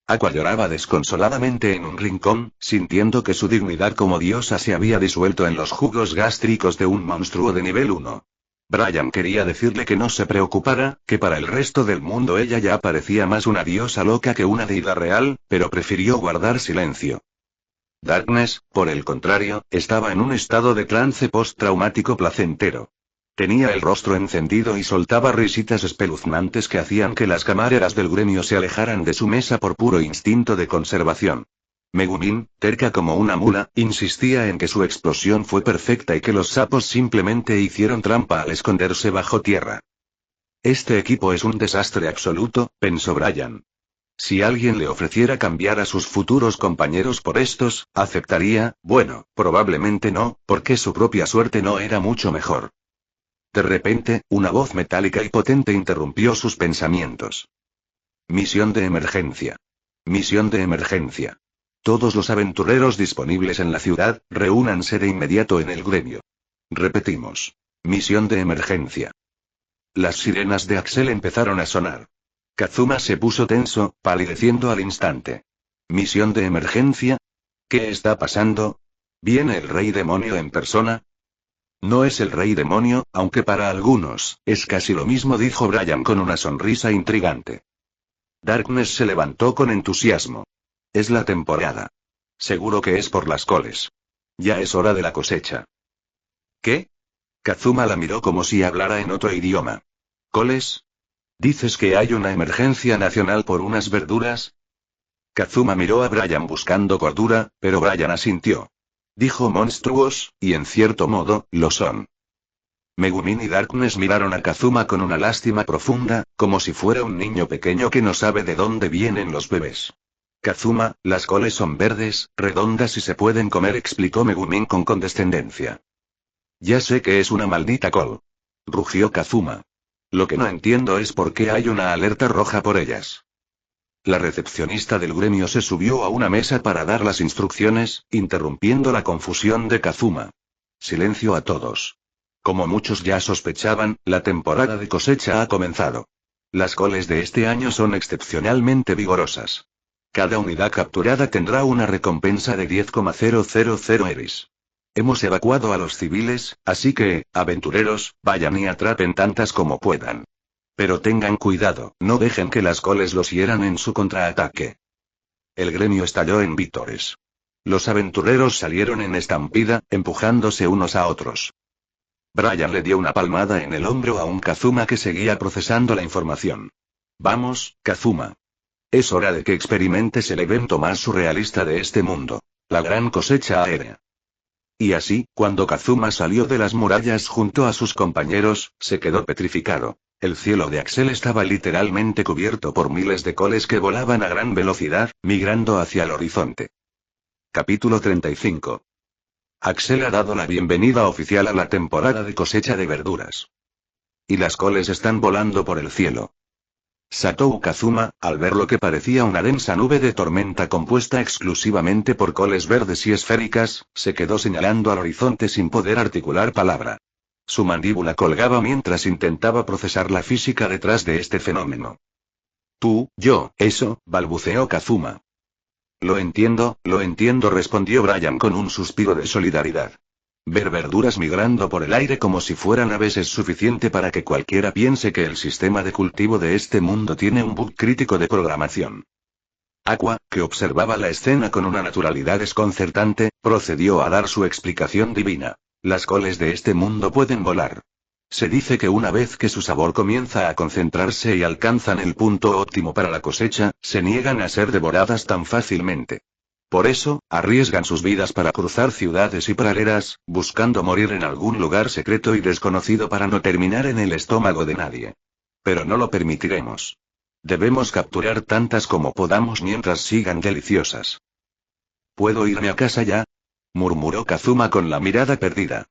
Aqua lloraba desconsoladamente en un rincón, sintiendo que su dignidad como diosa se había disuelto en los jugos gástricos de un monstruo de nivel 1. Brian quería decirle que no se preocupara, que para el resto del mundo ella ya parecía más una diosa loca que una deidad real, pero prefirió guardar silencio. Darkness, por el contrario, estaba en un estado de trance postraumático placentero. Tenía el rostro encendido y soltaba risitas espeluznantes que hacían que las camareras del gremio se alejaran de su mesa por puro instinto de conservación. Megumin, terca como una mula, insistía en que su explosión fue perfecta y que los sapos simplemente hicieron trampa al esconderse bajo tierra. Este equipo es un desastre absoluto, pensó Brian. Si alguien le ofreciera cambiar a sus futuros compañeros por estos, aceptaría, bueno, probablemente no, porque su propia suerte no era mucho mejor. De repente, una voz metálica y potente interrumpió sus pensamientos. Misión de emergencia. Misión de emergencia. Todos los aventureros disponibles en la ciudad, reúnanse de inmediato en el gremio. Repetimos. Misión de emergencia. Las sirenas de Axel empezaron a sonar. Kazuma se puso tenso, palideciendo al instante. ¿Misión de emergencia? ¿Qué está pasando? ¿Viene el rey demonio en persona? No es el rey demonio, aunque para algunos, es casi lo mismo, dijo Brian con una sonrisa intrigante. Darkness se levantó con entusiasmo. Es la temporada. Seguro que es por las coles. Ya es hora de la cosecha. ¿Qué? Kazuma la miró como si hablara en otro idioma. ¿Coles? ¿Dices que hay una emergencia nacional por unas verduras? Kazuma miró a Brian buscando cordura, pero Brian asintió. Dijo monstruos, y en cierto modo, lo son. Megumin y Darkness miraron a Kazuma con una lástima profunda, como si fuera un niño pequeño que no sabe de dónde vienen los bebés. Kazuma, las coles son verdes, redondas y se pueden comer, explicó Megumin con condescendencia. Ya sé que es una maldita col. Rugió Kazuma. Lo que no entiendo es por qué hay una alerta roja por ellas. La recepcionista del gremio se subió a una mesa para dar las instrucciones, interrumpiendo la confusión de Kazuma. Silencio a todos. Como muchos ya sospechaban, la temporada de cosecha ha comenzado. Las coles de este año son excepcionalmente vigorosas. Cada unidad capturada tendrá una recompensa de 10,000 eris. Hemos evacuado a los civiles, así que, aventureros, vayan y atrapen tantas como puedan. Pero tengan cuidado, no dejen que las coles los hieran en su contraataque. El gremio estalló en vítores. Los aventureros salieron en estampida, empujándose unos a otros. Brian le dio una palmada en el hombro a un Kazuma que seguía procesando la información. Vamos, Kazuma. Es hora de que experimentes el evento más surrealista de este mundo. La gran cosecha aérea. Y así, cuando Kazuma salió de las murallas junto a sus compañeros, se quedó petrificado. El cielo de Axel estaba literalmente cubierto por miles de coles que volaban a gran velocidad, migrando hacia el horizonte. Capítulo 35. Axel ha dado la bienvenida oficial a la temporada de cosecha de verduras. Y las coles están volando por el cielo. Satou Kazuma, al ver lo que parecía una densa nube de tormenta compuesta exclusivamente por coles verdes y esféricas, se quedó señalando al horizonte sin poder articular palabra. Su mandíbula colgaba mientras intentaba procesar la física detrás de este fenómeno. Eso, balbuceó Kazuma. Lo entiendo, respondió Brian con un suspiro de solidaridad. Ver verduras migrando por el aire como si fueran aves es suficiente para que cualquiera piense que el sistema de cultivo de este mundo tiene un bug crítico de programación. Aqua, que observaba la escena con una naturalidad desconcertante, procedió a dar su explicación divina. Las coles de este mundo pueden volar. Se dice que una vez que su sabor comienza a concentrarse y alcanzan el punto óptimo para la cosecha, se niegan a ser devoradas tan fácilmente. Por eso, arriesgan sus vidas para cruzar ciudades y praderas, buscando morir en algún lugar secreto y desconocido para no terminar en el estómago de nadie. Pero no lo permitiremos. Debemos capturar tantas como podamos mientras sigan deliciosas. ¿Puedo irme a casa ya? Murmuró Kazuma con la mirada perdida.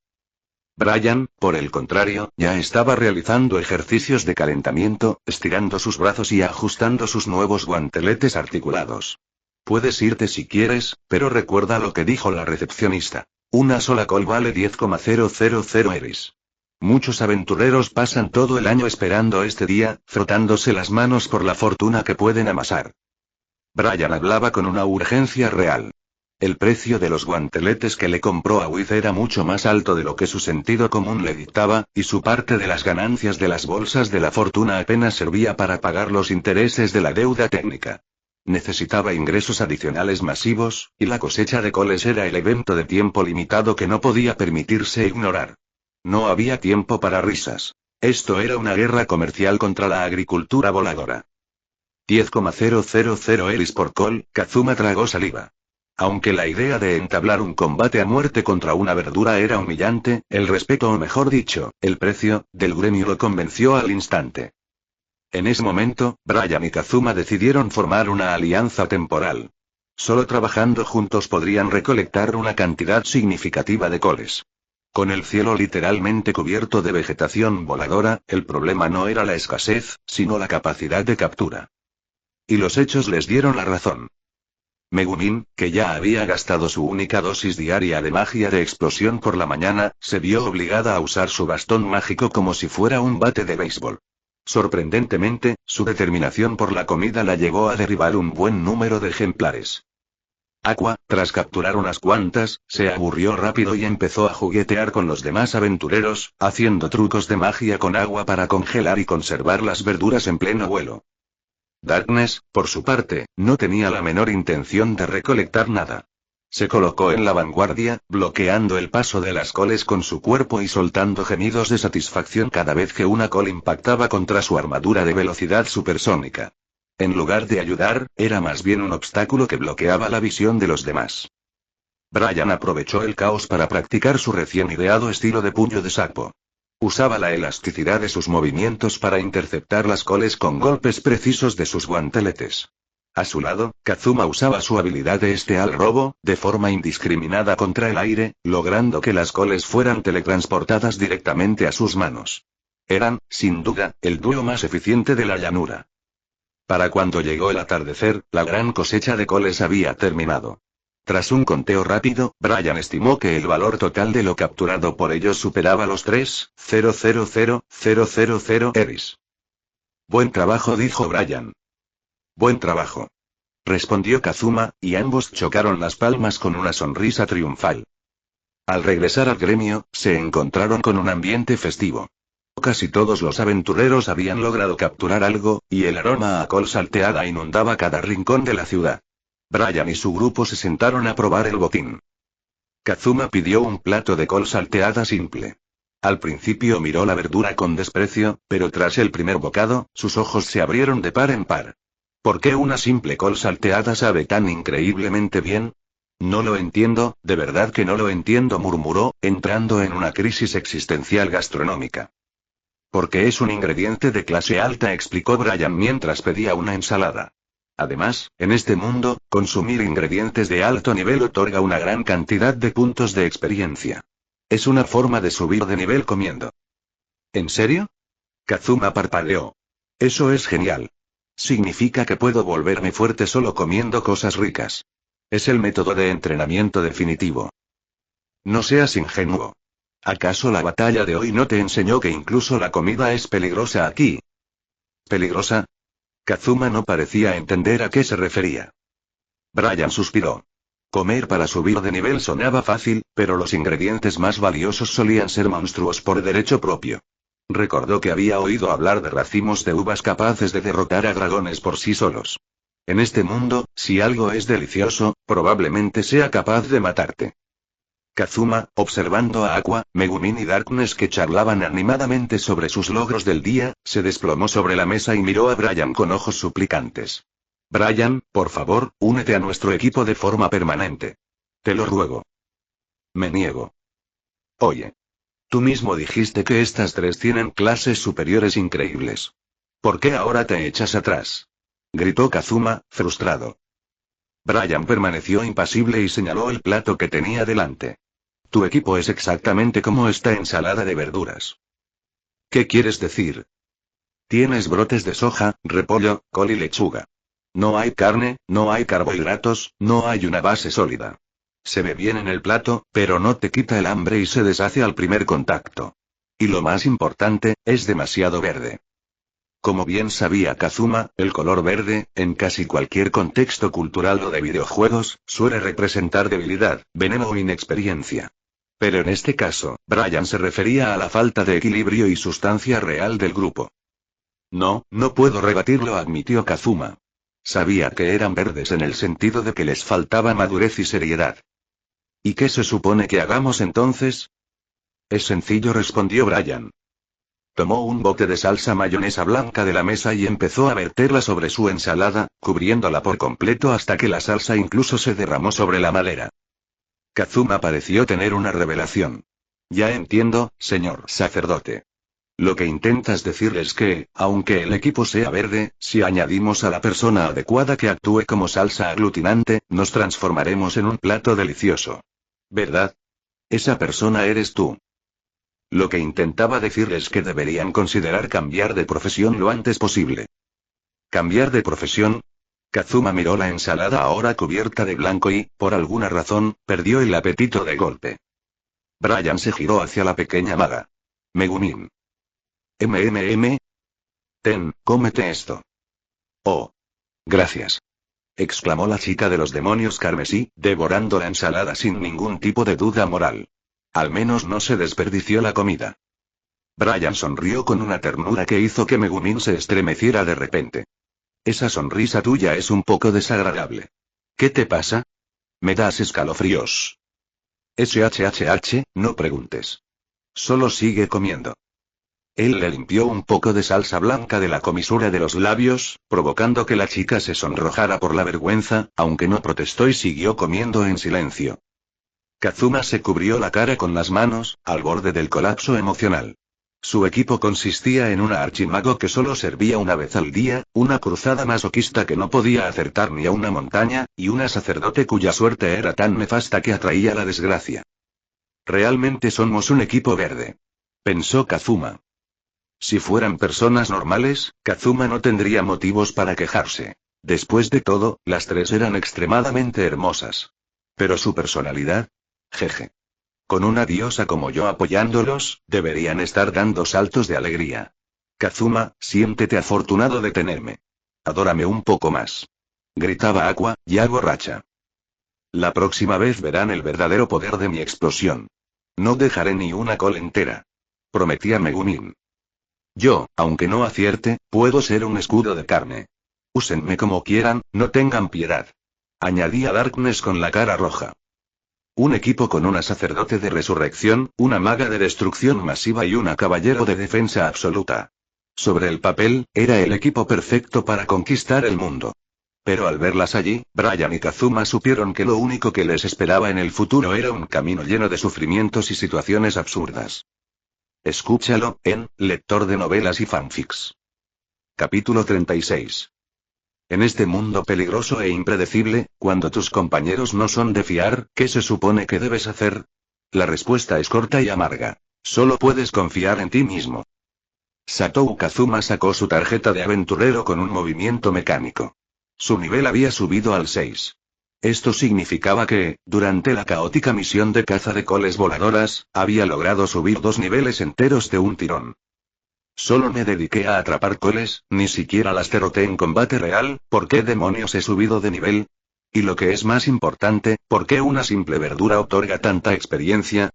Brian, por el contrario, ya estaba realizando ejercicios de calentamiento, estirando sus brazos y ajustando sus nuevos guanteletes articulados. Puedes irte si quieres, pero recuerda lo que dijo la recepcionista. Una sola col vale 10,000 eris. Muchos aventureros pasan todo el año esperando este día, frotándose las manos por la fortuna que pueden amasar. Brian hablaba con una urgencia real. El precio de los guanteletes que le compró a Wiz era mucho más alto de lo que su sentido común le dictaba, y su parte de las ganancias de las bolsas de la fortuna apenas servía para pagar los intereses de la deuda técnica. Necesitaba ingresos adicionales masivos, y la cosecha de coles era el evento de tiempo limitado que no podía permitirse ignorar. No había tiempo para risas. Esto era una guerra comercial contra la agricultura voladora. 10,000 eris por col, Kazuma tragó saliva. Aunque la idea de entablar un combate a muerte contra una verdura era humillante, el respeto o mejor dicho, el precio, del gremio lo convenció al instante. En ese momento, Brian y Kazuma decidieron formar una alianza temporal. Solo trabajando juntos podrían recolectar una cantidad significativa de coles. Con el cielo literalmente cubierto de vegetación voladora, el problema no era la escasez, sino la capacidad de captura. Y los hechos les dieron la razón. Megumin, que ya había gastado su única dosis diaria de magia de explosión por la mañana, se vio obligada a usar su bastón mágico como si fuera un bate de béisbol. Sorprendentemente, su determinación por la comida la llevó a derribar un buen número de ejemplares. Aqua, tras capturar unas cuantas, se aburrió rápido y empezó a juguetear con los demás aventureros, haciendo trucos de magia con agua para congelar y conservar las verduras en pleno vuelo. Darkness, por su parte, no tenía la menor intención de recolectar nada. Se colocó en la vanguardia, bloqueando el paso de las coles con su cuerpo y soltando gemidos de satisfacción cada vez que una col impactaba contra su armadura de velocidad supersónica. En lugar de ayudar, era más bien un obstáculo que bloqueaba la visión de los demás. Brian aprovechó el caos para practicar su recién ideado estilo de puño de sapo. Usaba la elasticidad de sus movimientos para interceptar las coles con golpes precisos de sus guanteletes. A su lado, Kazuma usaba su habilidad de al robo, de forma indiscriminada contra el aire, logrando que las coles fueran teletransportadas directamente a sus manos. Eran, sin duda, el dúo más eficiente de la llanura. Para cuando llegó el atardecer, la gran cosecha de coles había terminado. Tras un conteo rápido, Brian estimó que el valor total de lo capturado por ellos superaba los 3,000,000 eris. Buen trabajo, dijo Brian. Buen trabajo. Respondió Kazuma, y ambos chocaron las palmas con una sonrisa triunfal. Al regresar al gremio, se encontraron con un ambiente festivo. Casi todos los aventureros habían logrado capturar algo, y el aroma a col salteada inundaba cada rincón de la ciudad. Brian y su grupo se sentaron a probar el botín. Kazuma pidió un plato de col salteada simple. Al principio miró la verdura con desprecio, pero tras el primer bocado, sus ojos se abrieron de par en par. ¿Por qué una simple col salteada sabe tan increíblemente bien? No lo entiendo, de verdad que no lo entiendo, murmuró, entrando en una crisis existencial gastronómica. Porque es un ingrediente de clase alta, explicó Brian mientras pedía una ensalada. Además, en este mundo, consumir ingredientes de alto nivel otorga una gran cantidad de puntos de experiencia. Es una forma de subir de nivel comiendo. ¿En serio? Kazuma parpadeó. Eso es genial. Significa que puedo volverme fuerte solo comiendo cosas ricas. Es el método de entrenamiento definitivo. No seas ingenuo. ¿Acaso la batalla de hoy no te enseñó que incluso la comida es peligrosa aquí? ¿Peligrosa? Kazuma no parecía entender a qué se refería. Brian suspiró. Comer para subir de nivel sonaba fácil, pero los ingredientes más valiosos solían ser monstruos por derecho propio. Recordó que había oído hablar de racimos de uvas capaces de derrotar a dragones por sí solos. En este mundo, si algo es delicioso, probablemente sea capaz de matarte. Kazuma, observando a Aqua, Megumin y Darkness que charlaban animadamente sobre sus logros del día, se desplomó sobre la mesa y miró a Brian con ojos suplicantes. Brian, por favor, únete a nuestro equipo de forma permanente. Te lo ruego. Me niego. Oye. Tú mismo dijiste que estas tres tienen clases superiores increíbles. ¿Por qué ahora te echas atrás? Gritó Kazuma, frustrado. Brian permaneció impasible y señaló el plato que tenía delante. Tu equipo es exactamente como esta ensalada de verduras. ¿Qué quieres decir? Tienes brotes de soja, repollo, col y lechuga. No hay carne, no hay carbohidratos, no hay una base sólida. Se ve bien en el plato, pero no te quita el hambre y se deshace al primer contacto. Y lo más importante, es demasiado verde. Como bien sabía Kazuma, el color verde, en casi cualquier contexto cultural o de videojuegos, suele representar debilidad, veneno o inexperiencia. Pero en este caso, Brian se refería a la falta de equilibrio y sustancia real del grupo. No, no puedo rebatirlo, admitió Kazuma. Sabía que eran verdes en el sentido de que les faltaba madurez y seriedad. ¿Y qué se supone que hagamos entonces? Es sencillo, respondió Brian. Tomó un bote de salsa mayonesa blanca de la mesa y empezó a verterla sobre su ensalada, cubriéndola por completo hasta que la salsa incluso se derramó sobre la madera. Kazuma pareció tener una revelación. Ya entiendo, señor sacerdote. Lo que intentas decir es que, aunque el equipo sea verde, si añadimos a la persona adecuada que actúe como salsa aglutinante, nos transformaremos en un plato delicioso. ¿Verdad? Esa persona eres tú. Lo que intentaba decir es que deberían considerar cambiar de profesión lo antes posible. ¿Cambiar de profesión? Kazuma miró la ensalada ahora cubierta de blanco y, por alguna razón, perdió el apetito de golpe. Brian se giró hacia la pequeña maga. Megumin. Ten, cómete esto. Oh. Gracias. Exclamó la chica de los demonios carmesí, devorando la ensalada sin ningún tipo de duda moral. Al menos no se desperdició la comida. Brian sonrió con una ternura que hizo que Megumin se estremeciera de repente. Esa sonrisa tuya es un poco desagradable. ¿Qué te pasa? Me das escalofríos. SHHH, no preguntes. Solo sigue comiendo. Él le limpió un poco de salsa blanca de la comisura de los labios, provocando que la chica se sonrojara por la vergüenza, aunque no protestó y siguió comiendo en silencio. Kazuma se cubrió la cara con las manos, al borde del colapso emocional. Su equipo consistía en una archimago que solo servía una vez al día, una cruzada masoquista que no podía acertar ni a una montaña, y una sacerdote cuya suerte era tan nefasta que atraía la desgracia. Realmente somos un equipo verde. Pensó Kazuma. Si fueran personas normales, Kazuma no tendría motivos para quejarse. Después de todo, las tres eran extremadamente hermosas. Pero su personalidad. Jeje. Con una diosa como yo apoyándolos, deberían estar dando saltos de alegría. Kazuma, siéntete afortunado de tenerme. Adórame un poco más. Gritaba Aqua, ya borracha. La próxima vez verán el verdadero poder de mi explosión. No dejaré ni una col entera. Prometía Megumin. Yo, aunque no acierte, puedo ser un escudo de carne. Úsenme como quieran, no tengan piedad. Añadía Darkness con la cara roja. Un equipo con una sacerdote de resurrección, una maga de destrucción masiva y una caballero de defensa absoluta. Sobre el papel, era el equipo perfecto para conquistar el mundo. Pero al verlas allí, Brian y Kazuma supieron que lo único que les esperaba en el futuro era un camino lleno de sufrimientos y situaciones absurdas. Escúchalo, lector de novelas y fanfics. Capítulo 36. En este mundo peligroso e impredecible, cuando tus compañeros no son de fiar, ¿qué se supone que debes hacer? La respuesta es corta y amarga. Solo puedes confiar en ti mismo. Satoru Kazuma sacó su tarjeta de aventurero con un movimiento mecánico. Su nivel había subido al 6. Esto significaba que, durante la caótica misión de caza de coles voladoras, había logrado subir 2 niveles enteros de un tirón. Solo me dediqué a atrapar coles, ni siquiera las derroté en combate real. ¿Por qué demonios he subido de nivel? Y lo que es más importante, ¿por qué una simple verdura otorga tanta experiencia?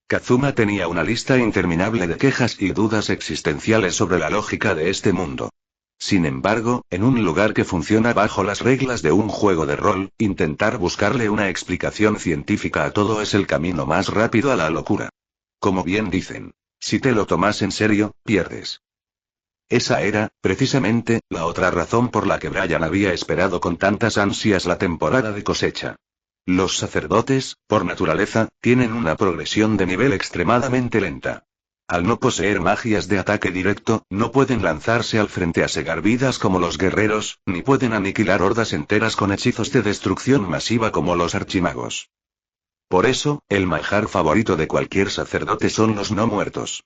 Kazuma tenía una lista interminable de quejas y dudas existenciales sobre la lógica de este mundo. Sin embargo, en un lugar que funciona bajo las reglas de un juego de rol, intentar buscarle una explicación científica a todo es el camino más rápido a la locura. Como bien dicen, si te lo tomas en serio, pierdes. Esa era, precisamente, la otra razón por la que Brian había esperado con tantas ansias la temporada de cosecha. Los sacerdotes, por naturaleza, tienen una progresión de nivel extremadamente lenta. Al no poseer magias de ataque directo, no pueden lanzarse al frente a segar vidas como los guerreros, ni pueden aniquilar hordas enteras con hechizos de destrucción masiva como los archimagos. Por eso, el manjar favorito de cualquier sacerdote son los no muertos.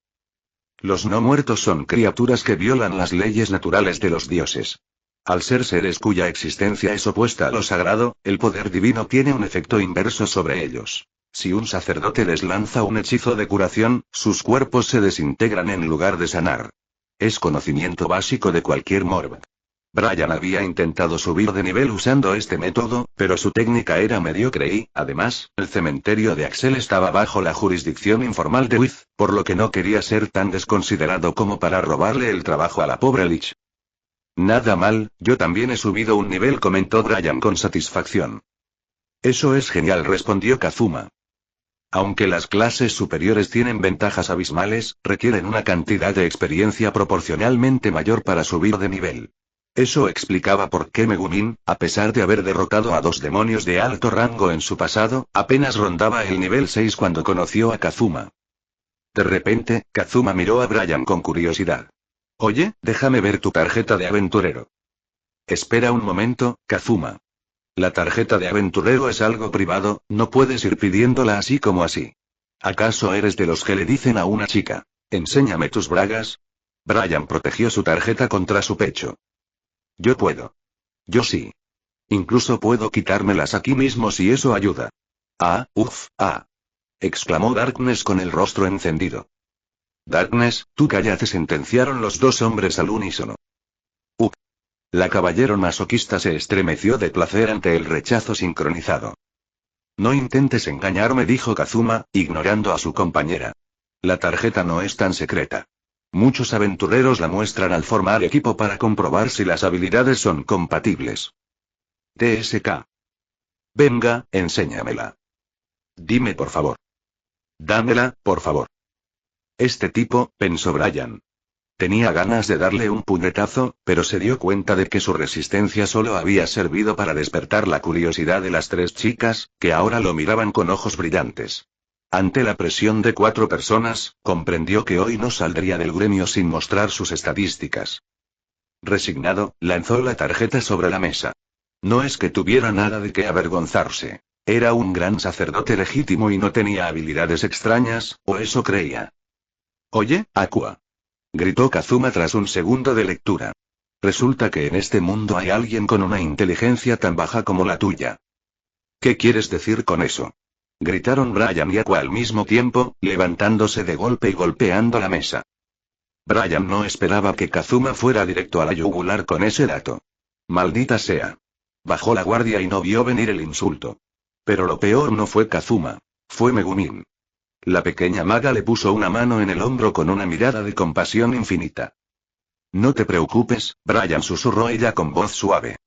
Los no muertos son criaturas que violan las leyes naturales de los dioses. Al ser seres cuya existencia es opuesta a lo sagrado, el poder divino tiene un efecto inverso sobre ellos. Si un sacerdote les lanza un hechizo de curación, sus cuerpos se desintegran en lugar de sanar. Es conocimiento básico de cualquier morb. Brian había intentado subir de nivel usando este método, pero su técnica era mediocre y, además, el cementerio de Axel estaba bajo la jurisdicción informal de Wiz, por lo que no quería ser tan desconsiderado como para robarle el trabajo a la pobre Lich. Nada mal, yo también he subido un nivel, comentó Brian con satisfacción. Eso es genial, respondió Kazuma. Aunque las clases superiores tienen ventajas abismales, requieren una cantidad de experiencia proporcionalmente mayor para subir de nivel. Eso explicaba por qué Megumin, a pesar de haber derrotado a 2 demonios de alto rango en su pasado, apenas rondaba el nivel 6 cuando conoció a Kazuma. De repente, Kazuma miró a Brian con curiosidad. Oye, déjame ver tu tarjeta de aventurero. Espera un momento, Kazuma. La tarjeta de aventurero es algo privado, no puedes ir pidiéndola así como así. ¿Acaso eres de los que le dicen a una chica, enséñame tus bragas? Brian protegió su tarjeta contra su pecho. Yo puedo. Yo sí. Incluso puedo quitármelas aquí mismo si eso ayuda. Exclamó Darkness con el rostro encendido. Darkness, tú cállate, sentenciaron los 2 hombres al unísono. La caballero masoquista se estremeció de placer ante el rechazo sincronizado. No intentes engañarme, dijo Kazuma, ignorando a su compañera. La tarjeta no es tan secreta. Muchos aventureros la muestran al formar equipo para comprobar si las habilidades son compatibles. TSK. Venga, enséñamela. Dime por favor. Dámela, por favor. Este tipo, pensó Brian. Tenía ganas de darle un puñetazo, pero se dio cuenta de que su resistencia solo había servido para despertar la curiosidad de las 3 chicas, que ahora lo miraban con ojos brillantes. Ante la presión de 4 personas, comprendió que hoy no saldría del gremio sin mostrar sus estadísticas. Resignado, lanzó la tarjeta sobre la mesa. No es que tuviera nada de qué avergonzarse. Era un gran sacerdote legítimo y no tenía habilidades extrañas, o eso creía. Oye, Aqua. Gritó Kazuma tras un segundo de lectura. Resulta que en este mundo hay alguien con una inteligencia tan baja como la tuya. ¿Qué quieres decir con eso? Gritaron Brian y Aqua al mismo tiempo, levantándose de golpe y golpeando la mesa. Brian no esperaba que Kazuma fuera directo a la yugular con ese dato. Maldita sea. Bajó la guardia y no vio venir el insulto. Pero lo peor no fue Kazuma. Fue Megumin. La pequeña maga le puso una mano en el hombro con una mirada de compasión infinita. No te preocupes, Brian, susurró ella con voz suave.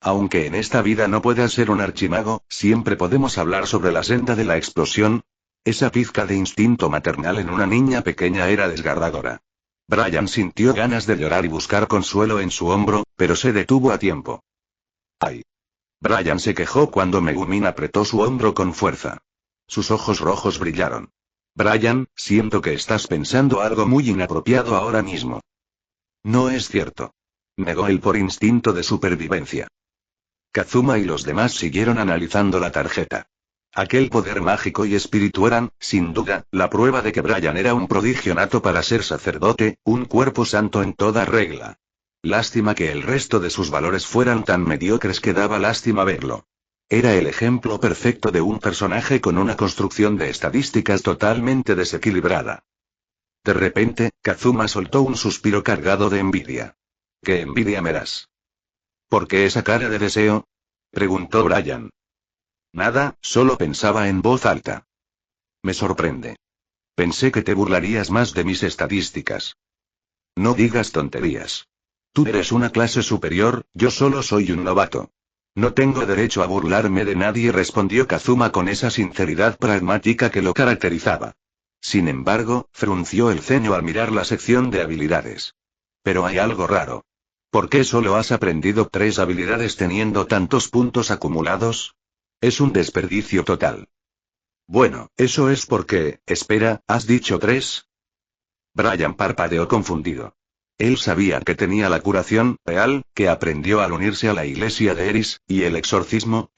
Aunque en esta vida no puedas ser un archimago, siempre podemos hablar sobre la senda de la explosión. Esa pizca de instinto maternal en una niña pequeña era desgarradora. Brian sintió ganas de llorar y buscar consuelo en su hombro, pero se detuvo a tiempo. ¡Ay! Brian se quejó cuando Megumin apretó su hombro con fuerza. Sus ojos rojos brillaron. Brian, siento que estás pensando algo muy inapropiado ahora mismo. No es cierto. Negó él por instinto de supervivencia. Kazuma y los demás siguieron analizando la tarjeta. Aquel poder mágico y espíritu eran, sin duda, la prueba de que Brian era un prodigio nato para ser sacerdote, un cuerpo santo en toda regla. Lástima que el resto de sus valores fueran tan mediocres que daba lástima verlo. Era el ejemplo perfecto de un personaje con una construcción de estadísticas totalmente desequilibrada. De repente, Kazuma soltó un suspiro cargado de envidia. ¿Qué envidia me das? ¿Por qué esa cara de deseo? Preguntó Brian. Nada, solo pensaba en voz alta. Me sorprende. Pensé que te burlarías más de mis estadísticas. No digas tonterías. Tú eres una clase superior, yo solo soy un novato. No tengo derecho a burlarme de nadie, respondió Kazuma con esa sinceridad pragmática que lo caracterizaba. Sin embargo, frunció el ceño al mirar la sección de habilidades. Pero hay algo raro. ¿Por qué solo has aprendido 3 habilidades teniendo tantos puntos acumulados? Es un desperdicio total. Bueno, eso es porque, espera, ¿has dicho 3? Brian parpadeó confundido. Él sabía que tenía la curación real, que aprendió al unirse a la iglesia de Eris, y el exorcismo,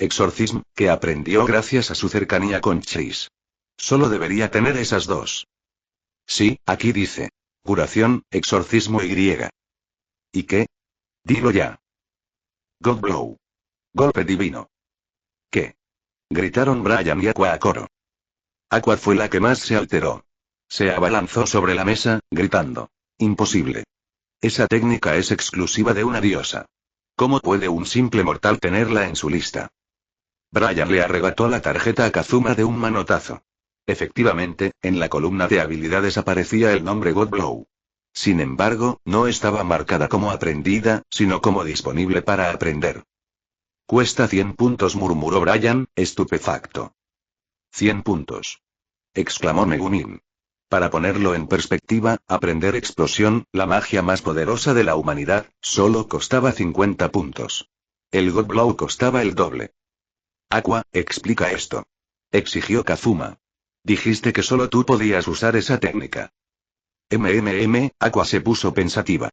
que aprendió gracias a su cercanía con Chase. Solo debería tener esas 2. Sí, aquí dice. Curación, exorcismo y. ¿Y qué? Dilo ya. God Blow. Golpe divino. ¿Qué? Gritaron Brian y Aqua a coro. Aqua fue la que más se alteró. Se abalanzó sobre la mesa, gritando. Imposible. Esa técnica es exclusiva de una diosa. ¿Cómo puede un simple mortal tenerla en su lista? Brian le arrebató la tarjeta a Kazuma de un manotazo. Efectivamente, en la columna de habilidades aparecía el nombre God Blow. Sin embargo, no estaba marcada como aprendida, sino como disponible para aprender. Cuesta 100 puntos, murmuró Brian, estupefacto. 100 puntos. Exclamó Megumin. Para ponerlo en perspectiva, aprender explosión, la magia más poderosa de la humanidad, solo costaba 50 puntos. El God Blow costaba el doble. Aqua, explica esto. Exigió Kazuma. Dijiste que solo tú podías usar esa técnica. Aqua se puso pensativa.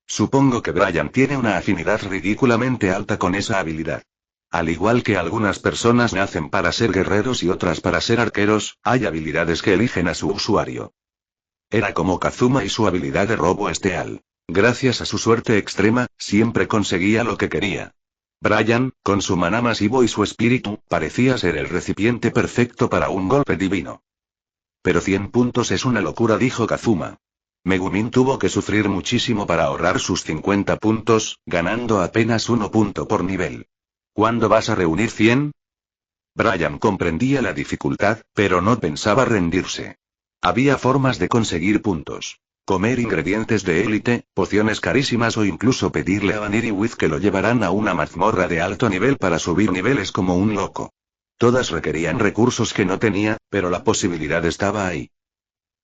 Supongo que Brian tiene una afinidad ridículamente alta con esa habilidad. Al igual que algunas personas nacen para ser guerreros y otras para ser arqueros, hay habilidades que eligen a su usuario. Era como Kazuma y su habilidad de robo esteal. Gracias a su suerte extrema, siempre conseguía lo que quería. Brian, con su maná masivo y su espíritu, parecía ser el recipiente perfecto para un golpe divino. Pero 100 puntos es una locura, dijo Kazuma. Megumin tuvo que sufrir muchísimo para ahorrar sus 50 puntos, ganando apenas 1 punto por nivel. ¿Cuándo vas a reunir 100? Brian comprendía la dificultad, pero no pensaba rendirse. Había formas de conseguir puntos. Comer ingredientes de élite, pociones carísimas o incluso pedirle a Vanity With que lo llevaran a una mazmorra de alto nivel para subir niveles como un loco. Todas requerían recursos que no tenía, pero la posibilidad estaba ahí.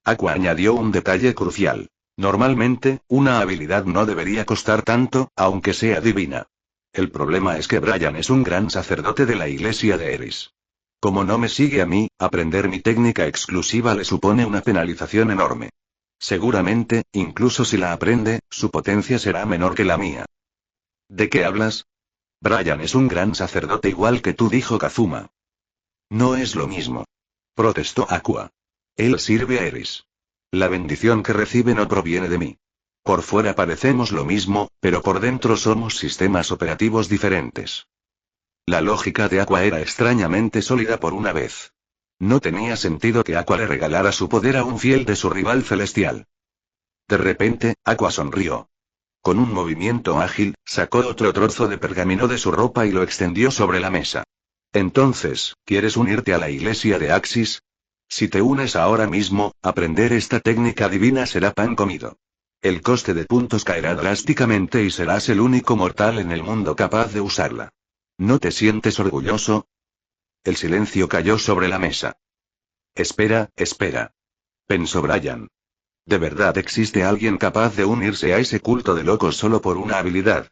Aqua añadió un detalle crucial. Normalmente, una habilidad no debería costar tanto, aunque sea divina. El problema es que Brian es un gran sacerdote de la iglesia de Eris. Como no me sigue a mí, aprender mi técnica exclusiva le supone una penalización enorme. Seguramente, incluso si la aprende, su potencia será menor que la mía. ¿De qué hablas? Brian es un gran sacerdote igual que tú, dijo Kazuma. No es lo mismo. Protestó Aqua. Él sirve a Eris. La bendición que recibe no proviene de mí. Por fuera parecemos lo mismo, pero por dentro somos sistemas operativos diferentes. La lógica de Aqua era extrañamente sólida por una vez. No tenía sentido que Aqua le regalara su poder a un fiel de su rival celestial. De repente, Aqua sonrió. Con un movimiento ágil, sacó otro trozo de pergamino de su ropa y lo extendió sobre la mesa. Entonces, ¿quieres unirte a la iglesia de Axis? Si te unes ahora mismo, aprender esta técnica divina será pan comido. El coste de puntos caerá drásticamente y serás el único mortal en el mundo capaz de usarla. ¿No te sientes orgulloso? El silencio cayó sobre la mesa. Espera, pensó Brian. ¿De verdad existe alguien capaz de unirse a ese culto de locos solo por una habilidad?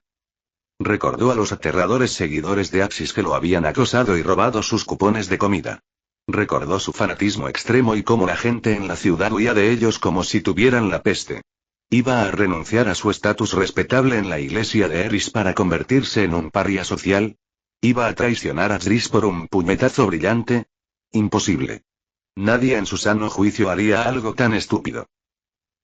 Recordó a los aterradores seguidores de Axis que lo habían acosado y robado sus cupones de comida. Recordó su fanatismo extremo y cómo la gente en la ciudad huía de ellos como si tuvieran la peste. ¿Iba a renunciar a su estatus respetable en la iglesia de Eris para convertirse en un paria social? ¿Iba a traicionar a Driss por un puñetazo brillante? Imposible. Nadie en su sano juicio haría algo tan estúpido.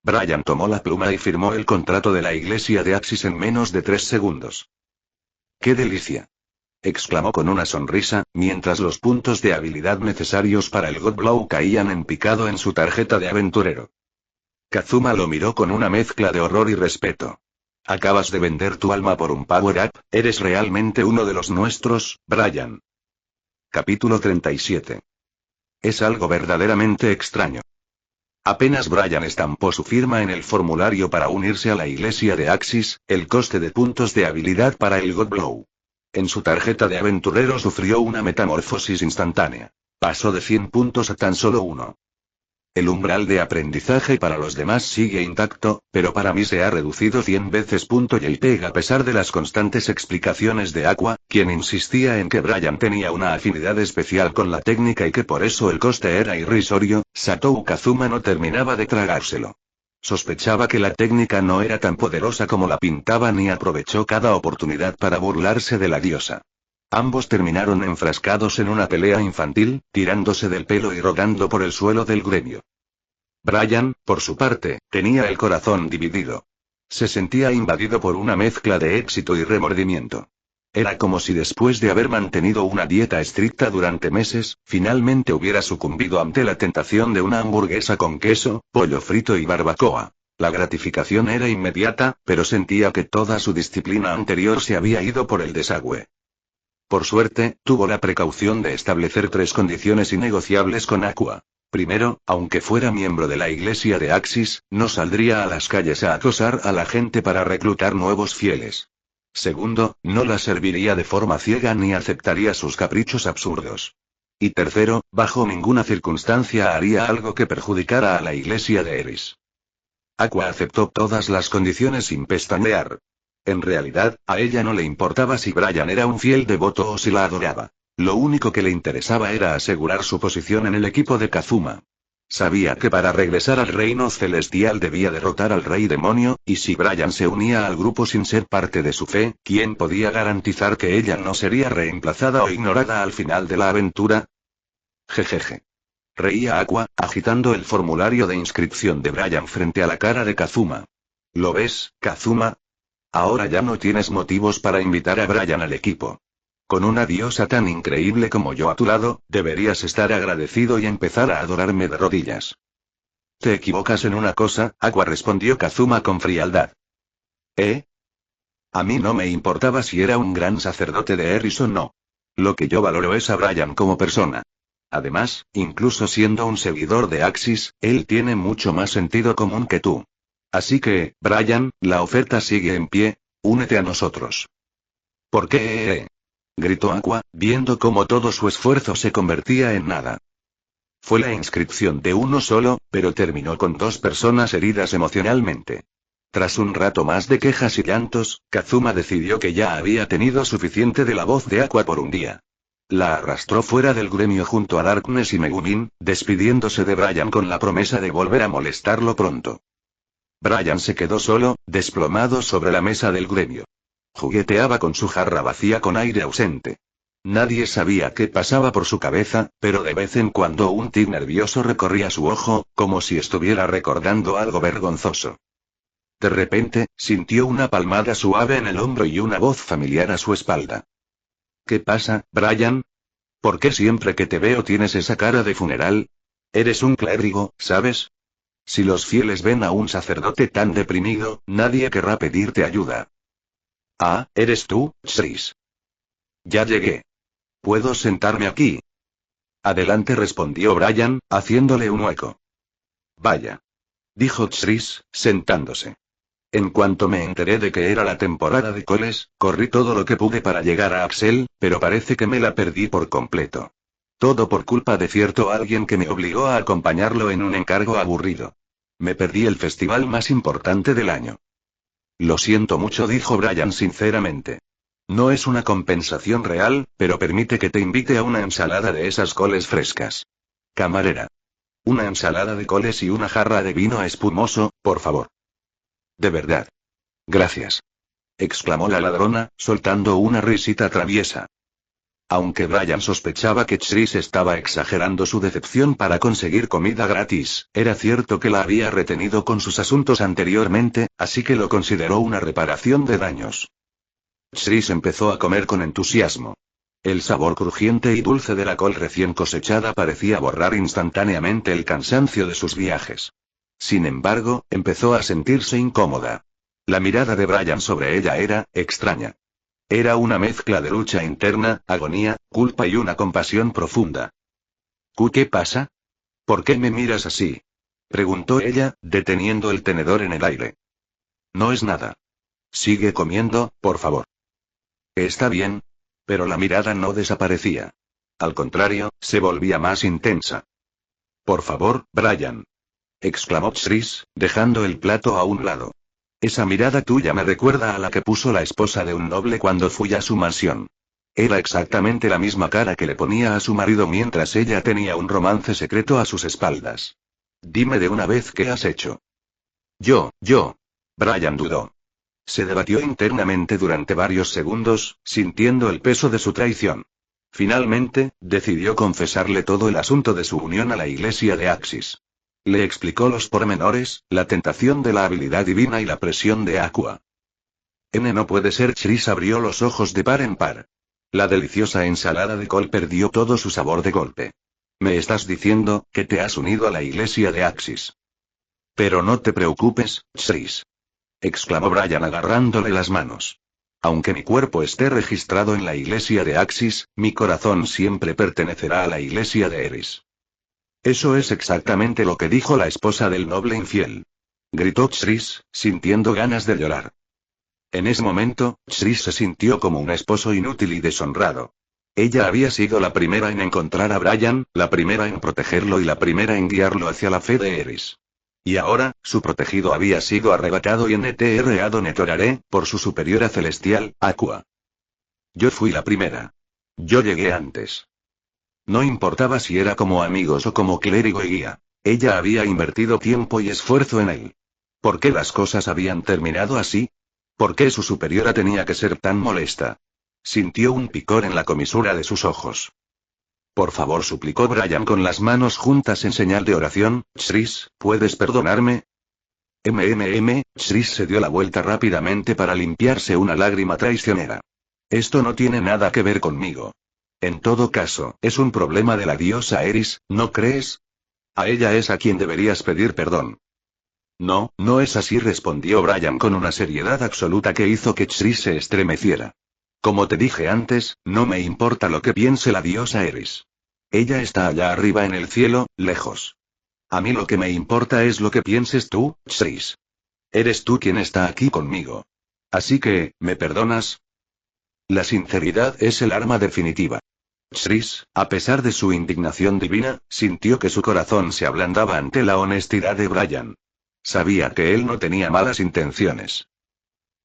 Brian tomó la pluma y firmó el contrato de la iglesia de Axis en menos de 3 segundos. ¡Qué delicia! Exclamó con una sonrisa, mientras los puntos de habilidad necesarios para el God Blow caían en picado en su tarjeta de aventurero. Kazuma lo miró con una mezcla de horror y respeto. Acabas de vender tu alma por un power-up, eres realmente uno de los nuestros, Brian. Capítulo 37. Es algo verdaderamente extraño. Apenas Brian estampó su firma en el formulario para unirse a la iglesia de Axis, el coste de puntos de habilidad para el God Blow en su tarjeta de aventurero sufrió una metamorfosis instantánea. Pasó de 100 puntos a tan solo 1. El umbral de aprendizaje para los demás sigue intacto, pero para mí se ha reducido 100 veces. JPEG a pesar de las constantes explicaciones de Aqua, quien insistía en que Brian tenía una afinidad especial con la técnica y que por eso el coste era irrisorio, Satoru Kazuma no terminaba de tragárselo. Sospechaba que la técnica no era tan poderosa como la pintaban y aprovechó cada oportunidad para burlarse de la diosa. Ambos terminaron enfrascados en una pelea infantil, tirándose del pelo y rodando por el suelo del gremio. Brian, por su parte, tenía el corazón dividido. Se sentía invadido por una mezcla de éxito y remordimiento. Era como si después de haber mantenido una dieta estricta durante meses, finalmente hubiera sucumbido ante la tentación de una hamburguesa con queso, pollo frito y barbacoa. La gratificación era inmediata, pero sentía que toda su disciplina anterior se había ido por el desagüe. Por suerte, tuvo la precaución de establecer 3 condiciones innegociables con Aqua. Primero, aunque fuera miembro de la iglesia de Axis, no saldría a las calles a acosar a la gente para reclutar nuevos fieles. Segundo, no la serviría de forma ciega ni aceptaría sus caprichos absurdos. Y tercero, bajo ninguna circunstancia haría algo que perjudicara a la iglesia de Eris. Aqua aceptó todas las condiciones sin pestañear. En realidad, a ella no le importaba si Brian era un fiel devoto o si la adoraba. Lo único que le interesaba era asegurar su posición en el equipo de Kazuma. Sabía que para regresar al reino celestial debía derrotar al rey demonio, y si Brian se unía al grupo sin ser parte de su fe, ¿quién podía garantizar que ella no sería reemplazada o ignorada al final de la aventura? Jejeje. Reía Aqua, agitando el formulario de inscripción de Brian frente a la cara de Kazuma. ¿Lo ves, Kazuma? Ahora ya no tienes motivos para invitar a Brian al equipo. Con una diosa tan increíble como yo a tu lado, deberías estar agradecido y empezar a adorarme de rodillas. Te equivocas en una cosa, Aqua, respondió Kazuma con frialdad. ¿Eh? A mí no me importaba si era un gran sacerdote de Eris o no. Lo que yo valoro es a Brian como persona. Además, incluso siendo un seguidor de Axis, él tiene mucho más sentido común que tú. Así que, Brian, la oferta sigue en pie, únete a nosotros. ¿Por qué? Gritó Aqua, viendo cómo todo su esfuerzo se convertía en nada. Fue la inscripción de uno solo, pero terminó con 2 personas heridas emocionalmente. Tras un rato más de quejas y llantos, Kazuma decidió que ya había tenido suficiente de la voz de Aqua por un día. La arrastró fuera del gremio junto a Darkness y Megumin, despidiéndose de Brian con la promesa de volver a molestarlo pronto. Brian se quedó solo, desplomado sobre la mesa del gremio. Jugueteaba con su jarra vacía con aire ausente. Nadie sabía qué pasaba por su cabeza, pero de vez en cuando un tic nervioso recorría su ojo, como si estuviera recordando algo vergonzoso. De repente, sintió una palmada suave en el hombro y una voz familiar a su espalda. ¿Qué pasa, Brian? ¿Por qué siempre que te veo tienes esa cara de funeral? Eres un clérigo, ¿sabes? Si los fieles ven a un sacerdote tan deprimido, nadie querrá pedirte ayuda. Ah, ¿eres tú, Chris? Ya llegué. ¿Puedo sentarme aquí? Adelante, respondió Brian, haciéndole un hueco. Vaya. Dijo Chris, sentándose. En cuanto me enteré de que era la temporada de coles, corrí todo lo que pude para llegar a Axel, pero parece que me la perdí por completo. Todo por culpa de cierto alguien que me obligó a acompañarlo en un encargo aburrido. Me perdí el festival más importante del año. Lo siento mucho, dijo Brian sinceramente. No es una compensación real, pero permite que te invite a una ensalada de esas coles frescas. Camarera. Una ensalada de coles y una jarra de vino espumoso, por favor. De verdad. Gracias. Exclamó la ladrona, soltando una risita traviesa. Aunque Brian sospechaba que Chris estaba exagerando su decepción para conseguir comida gratis, era cierto que la había retenido con sus asuntos anteriormente, así que lo consideró una reparación de daños. Chris empezó a comer con entusiasmo. El sabor crujiente y dulce de la col recién cosechada parecía borrar instantáneamente el cansancio de sus viajes. Sin embargo, empezó a sentirse incómoda. La mirada de Brian sobre ella era extraña. Era una mezcla de lucha interna, agonía, culpa y una compasión profunda. ¿Qué pasa? ¿Por qué me miras así? Preguntó ella, deteniendo el tenedor en el aire. No es nada. Sigue comiendo, por favor. Está bien. Pero la mirada no desaparecía. Al contrario, se volvía más intensa. Por favor, Brian. Exclamó Chris, dejando el plato a un lado. Esa mirada tuya me recuerda a la que puso la esposa de un noble cuando fui a su mansión. Era exactamente la misma cara que le ponía a su marido mientras ella tenía un romance secreto a sus espaldas. Dime de una vez qué has hecho. Yo. Brian dudó. Se debatió internamente durante varios segundos, sintiendo el peso de su traición. Finalmente, decidió confesarle todo el asunto de su unión a la iglesia de Axis. Le explicó los pormenores, la tentación de la habilidad divina y la presión de Aqua. No puede ser. Chris abrió los ojos de par en par. La deliciosa ensalada de col perdió todo su sabor de golpe. ¿Me estás diciendo que te has unido a la iglesia de Axis? Pero no te preocupes, Chris. Exclamó Brian agarrándole las manos. Aunque mi cuerpo esté registrado en la iglesia de Axis, mi corazón siempre pertenecerá a la iglesia de Eris. Eso es exactamente lo que dijo la esposa del noble infiel. Gritó Chris, sintiendo ganas de llorar. En ese momento, Chris se sintió como un esposo inútil y deshonrado. Ella había sido la primera en encontrar a Brian, la primera en protegerlo y la primera en guiarlo hacia la fe de Eris. Y ahora, su protegido había sido arrebatado y enterrado Netorare, por su superiora celestial, Aqua. Yo fui la primera. Yo llegué antes. No importaba si era como amigos o como clérigo y guía. Ella había invertido tiempo y esfuerzo en él. ¿Por qué las cosas habían terminado así? ¿Por qué su superiora tenía que ser tan molesta? Sintió un picor en la comisura de sus ojos. Por favor, suplicó Brian con las manos juntas en señal de oración. Chris, ¿puedes perdonarme? Chris se dio la vuelta rápidamente para limpiarse una lágrima traicionera. Esto no tiene nada que ver conmigo. En todo caso, es un problema de la diosa Eris, ¿no crees? A ella es a quien deberías pedir perdón. No, no es así, respondió Brian con una seriedad absoluta que hizo que Chris se estremeciera. Como te dije antes, no me importa lo que piense la diosa Eris. Ella está allá arriba en el cielo, lejos. A mí lo que me importa es lo que pienses tú, Chris. Eres tú quien está aquí conmigo. Así que, ¿me perdonas? La sinceridad es el arma definitiva. Chris, a pesar de su indignación divina, sintió que su corazón se ablandaba ante la honestidad de Brian. Sabía que él no tenía malas intenciones.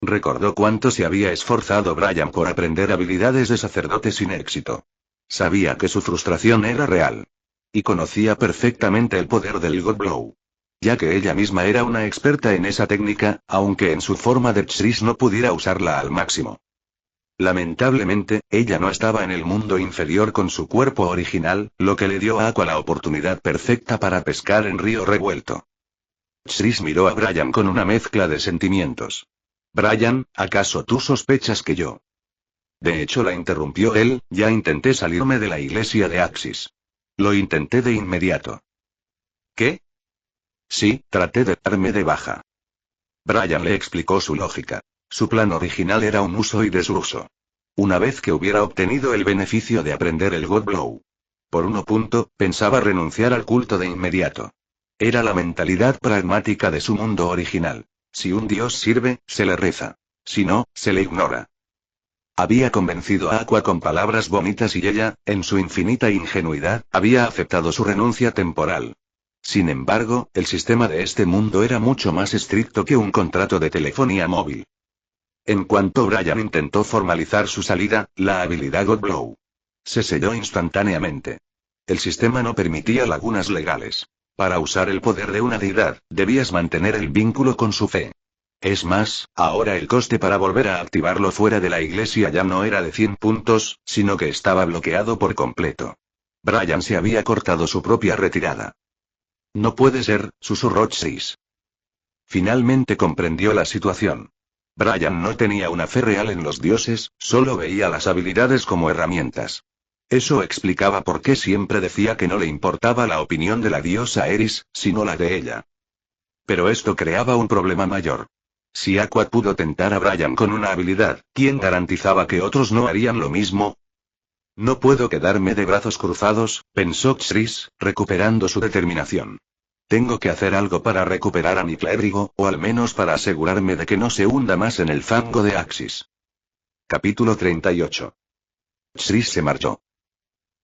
Recordó cuánto se había esforzado Brian por aprender habilidades de sacerdote sin éxito. Sabía que su frustración era real. Y conocía perfectamente el poder del God Blow. Ya que ella misma era una experta en esa técnica, aunque en su forma de Chris no pudiera usarla al máximo. Lamentablemente, ella no estaba en el mundo inferior con su cuerpo original, lo que le dio a Aqua la oportunidad perfecta para pescar en río revuelto. Chris miró a Brian con una mezcla de sentimientos. Brian, ¿acaso tú sospechas que yo? De hecho, la interrumpió él, ya intenté salirme de la iglesia de Axis. Lo intenté de inmediato. ¿Qué? Sí, traté de darme de baja. Brian le explicó su lógica. Su plan original era un uso y desuso. Una vez que hubiera obtenido el beneficio de aprender el God Blow. Por un punto, pensaba renunciar al culto de inmediato. Era la mentalidad pragmática de su mundo original. Si un dios sirve, se le reza. Si no, se le ignora. Había convencido a Aqua con palabras bonitas y ella, en su infinita ingenuidad, había aceptado su renuncia temporal. Sin embargo, el sistema de este mundo era mucho más estricto que un contrato de telefonía móvil. En cuanto Brian intentó formalizar su salida, la habilidad God Blow se selló instantáneamente. El sistema no permitía lagunas legales. Para usar el poder de una deidad, debías mantener el vínculo con su fe. Es más, ahora el coste para volver a activarlo fuera de la iglesia ya no era de 100 puntos, sino que estaba bloqueado por completo. Brian se había cortado su propia retirada. No puede ser, susurró Chris. Finalmente comprendió la situación. Brian no tenía una fe real en los dioses, solo veía las habilidades como herramientas. Eso explicaba por qué siempre decía que no le importaba la opinión de la diosa Eris, sino la de ella. Pero esto creaba un problema mayor. Si Aqua pudo tentar a Brian con una habilidad, ¿quién garantizaba que otros no harían lo mismo? No puedo quedarme de brazos cruzados, pensó Chris, recuperando su determinación. Tengo que hacer algo para recuperar a mi clérigo, o al menos para asegurarme de que no se hunda más en el fango de Axis. Capítulo 38. Chris se marchó.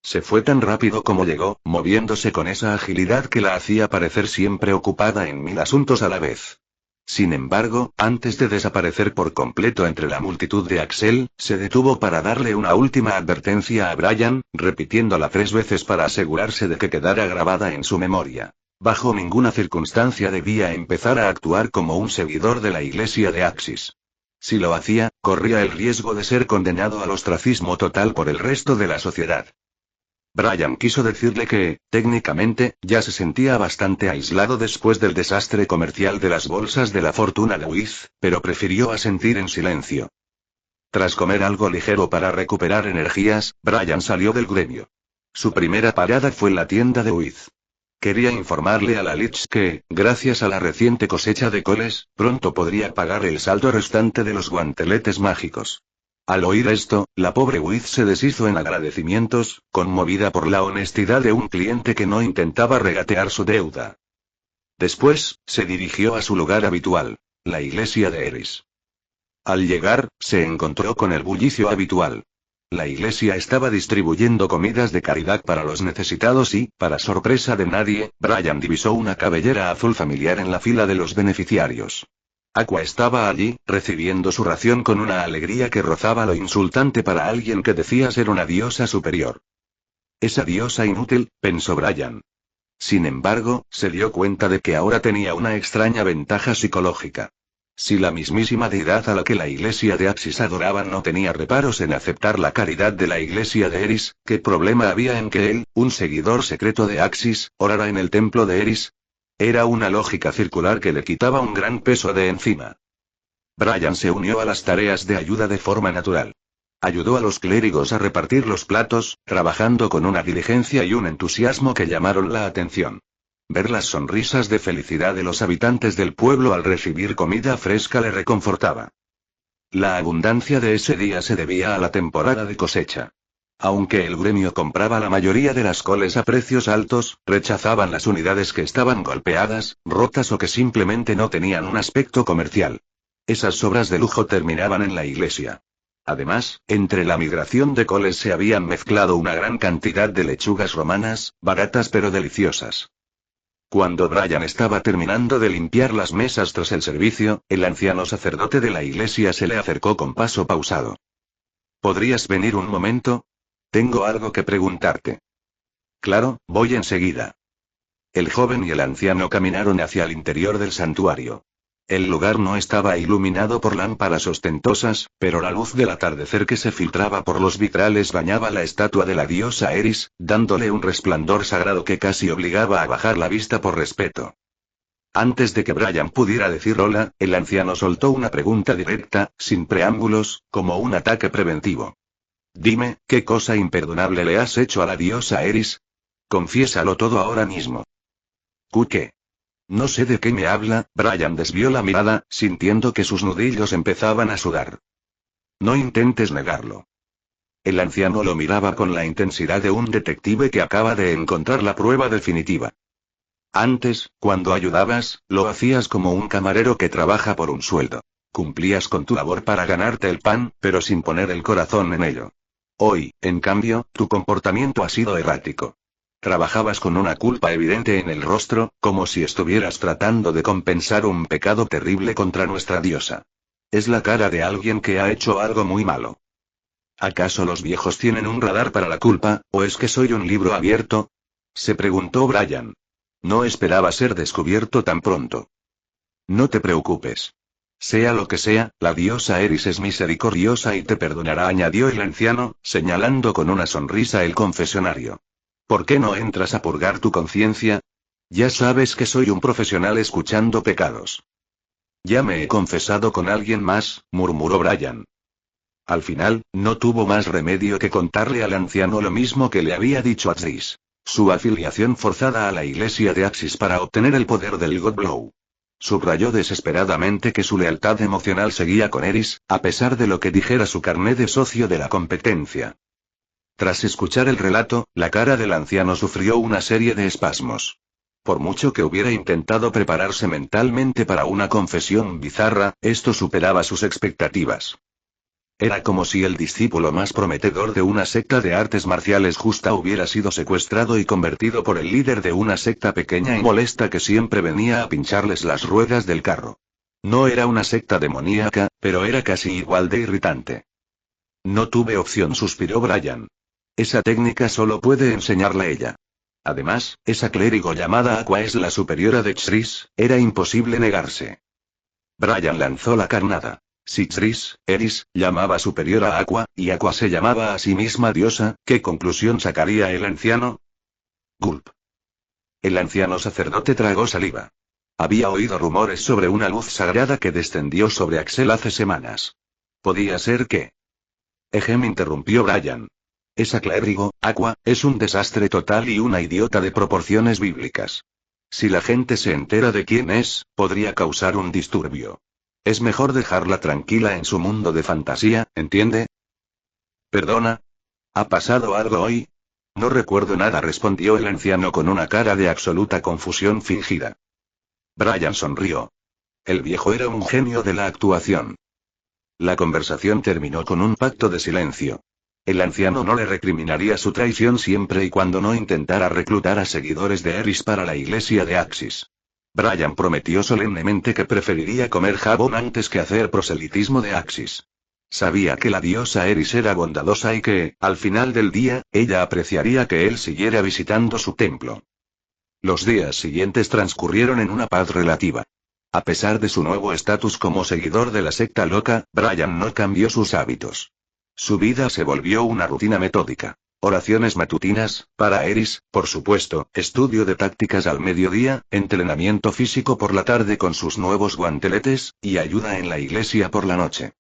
Se fue tan rápido como llegó, moviéndose con esa agilidad que la hacía parecer siempre ocupada en 1000 asuntos a la vez. Sin embargo, antes de desaparecer por completo entre la multitud de Axel, se detuvo para darle una última advertencia a Brian, repitiéndola 3 veces para asegurarse de que quedara grabada en su memoria. Bajo ninguna circunstancia debía empezar a actuar como un seguidor de la iglesia de Axis. Si lo hacía, corría el riesgo de ser condenado al ostracismo total por el resto de la sociedad. Brian quiso decirle que, técnicamente, ya se sentía bastante aislado después del desastre comercial de las bolsas de la fortuna de Wiz, pero prefirió asentir en silencio. Tras comer algo ligero para recuperar energías, Brian salió del gremio. Su primera parada fue la tienda de Wiz. Quería informarle a la Lich que, gracias a la reciente cosecha de coles, pronto podría pagar el saldo restante de los guanteletes mágicos. Al oír esto, la pobre Wiz se deshizo en agradecimientos, conmovida por la honestidad de un cliente que no intentaba regatear su deuda. Después, se dirigió a su lugar habitual, la iglesia de Eris. Al llegar, se encontró con el bullicio habitual. La iglesia estaba distribuyendo comidas de caridad para los necesitados y, para sorpresa de nadie, Brian divisó una cabellera azul familiar en la fila de los beneficiarios. Aqua estaba allí, recibiendo su ración con una alegría que rozaba lo insultante para alguien que decía ser una diosa superior. Esa diosa inútil, pensó Brian. Sin embargo, se dio cuenta de que ahora tenía una extraña ventaja psicológica. Si la mismísima deidad a la que la iglesia de Axis adoraba no tenía reparos en aceptar la caridad de la iglesia de Eris, ¿qué problema había en que él, un seguidor secreto de Axis, orara en el templo de Eris? Era una lógica circular que le quitaba un gran peso de encima. Brian se unió a las tareas de ayuda de forma natural. Ayudó a los clérigos a repartir los platos, trabajando con una diligencia y un entusiasmo que llamaron la atención. Ver las sonrisas de felicidad de los habitantes del pueblo al recibir comida fresca le reconfortaba. La abundancia de ese día se debía a la temporada de cosecha. Aunque el gremio compraba la mayoría de las coles a precios altos, rechazaban las unidades que estaban golpeadas, rotas o que simplemente no tenían un aspecto comercial. Esas obras de lujo terminaban en la iglesia. Además, entre la migración de coles se habían mezclado una gran cantidad de lechugas romanas, baratas pero deliciosas. Cuando Brian estaba terminando de limpiar las mesas tras el servicio, el anciano sacerdote de la iglesia se le acercó con paso pausado. ¿Podrías venir un momento? Tengo algo que preguntarte. Claro, voy enseguida. El joven y el anciano caminaron hacia el interior del santuario. El lugar no estaba iluminado por lámparas ostentosas, pero la luz del atardecer que se filtraba por los vitrales bañaba la estatua de la diosa Eris, dándole un resplandor sagrado que casi obligaba a bajar la vista por respeto. Antes de que Brian pudiera decir hola, el anciano soltó una pregunta directa, sin preámbulos, como un ataque preventivo. Dime, ¿qué cosa imperdonable le has hecho a la diosa Eris? Confiésalo todo ahora mismo. ¿Qué? No sé de qué me habla. Brian desvió la mirada, sintiendo que sus nudillos empezaban a sudar. No intentes negarlo. El anciano lo miraba con la intensidad de un detective que acaba de encontrar la prueba definitiva. Antes, cuando ayudabas, lo hacías como un camarero que trabaja por un sueldo. Cumplías con tu labor para ganarte el pan, pero sin poner el corazón en ello. Hoy, en cambio, tu comportamiento ha sido errático. Trabajabas con una culpa evidente en el rostro, como si estuvieras tratando de compensar un pecado terrible contra nuestra diosa. Es la cara de alguien que ha hecho algo muy malo. ¿Acaso los viejos tienen un radar para la culpa, o es que soy un libro abierto? Se preguntó Brian. No esperaba ser descubierto tan pronto. No te preocupes. Sea lo que sea, la diosa Eris es misericordiosa y te perdonará, añadió el anciano, señalando con una sonrisa el confesionario. ¿Por qué no entras a purgar tu conciencia? Ya sabes que soy un profesional escuchando pecados. Ya me he confesado con alguien más, murmuró Brian. Al final, no tuvo más remedio que contarle al anciano lo mismo que le había dicho a Tris. Su afiliación forzada a la iglesia de Axis para obtener el poder del God Blow. Subrayó desesperadamente que su lealtad emocional seguía con Eris, a pesar de lo que dijera su carné de socio de la competencia. Tras escuchar el relato, la cara del anciano sufrió una serie de espasmos. Por mucho que hubiera intentado prepararse mentalmente para una confesión bizarra, esto superaba sus expectativas. Era como si el discípulo más prometedor de una secta de artes marciales justa hubiera sido secuestrado y convertido por el líder de una secta pequeña y molesta que siempre venía a pincharles las ruedas del carro. No era una secta demoníaca, pero era casi igual de irritante. No tuve opción, suspiró Brian. Esa técnica solo puede enseñarla ella. Además, esa clérigo llamada Aqua es la superiora de Tris, era imposible negarse. Brian lanzó la carnada. Si Tris, Eris, llamaba superior a Aqua, y Aqua se llamaba a sí misma diosa, ¿qué conclusión sacaría el anciano? Gulp. El anciano sacerdote tragó saliva. Había oído rumores sobre una luz sagrada que descendió sobre Axel hace semanas. ¿Podía ser que? Ejem, interrumpió Brian. Esa clérigo, Aqua, es un desastre total y una idiota de proporciones bíblicas. Si la gente se entera de quién es, podría causar un disturbio. Es mejor dejarla tranquila en su mundo de fantasía, ¿entiende? ¿Perdona? ¿Ha pasado algo hoy? No recuerdo nada, respondió el anciano con una cara de absoluta confusión fingida. Brian sonrió. El viejo era un genio de la actuación. La conversación terminó con un pacto de silencio. El anciano no le recriminaría su traición siempre y cuando no intentara reclutar a seguidores de Eris para la iglesia de Axis. Brian prometió solemnemente que preferiría comer jabón antes que hacer proselitismo de Axis. Sabía que la diosa Eris era bondadosa y que, al final del día, ella apreciaría que él siguiera visitando su templo. Los días siguientes transcurrieron en una paz relativa. A pesar de su nuevo estatus como seguidor de la secta loca, Brian no cambió sus hábitos. Su vida se volvió una rutina metódica. Oraciones matutinas, para Eris, por supuesto, estudio de tácticas al mediodía, entrenamiento físico por la tarde con sus nuevos guanteletes, y ayuda en la iglesia por la noche.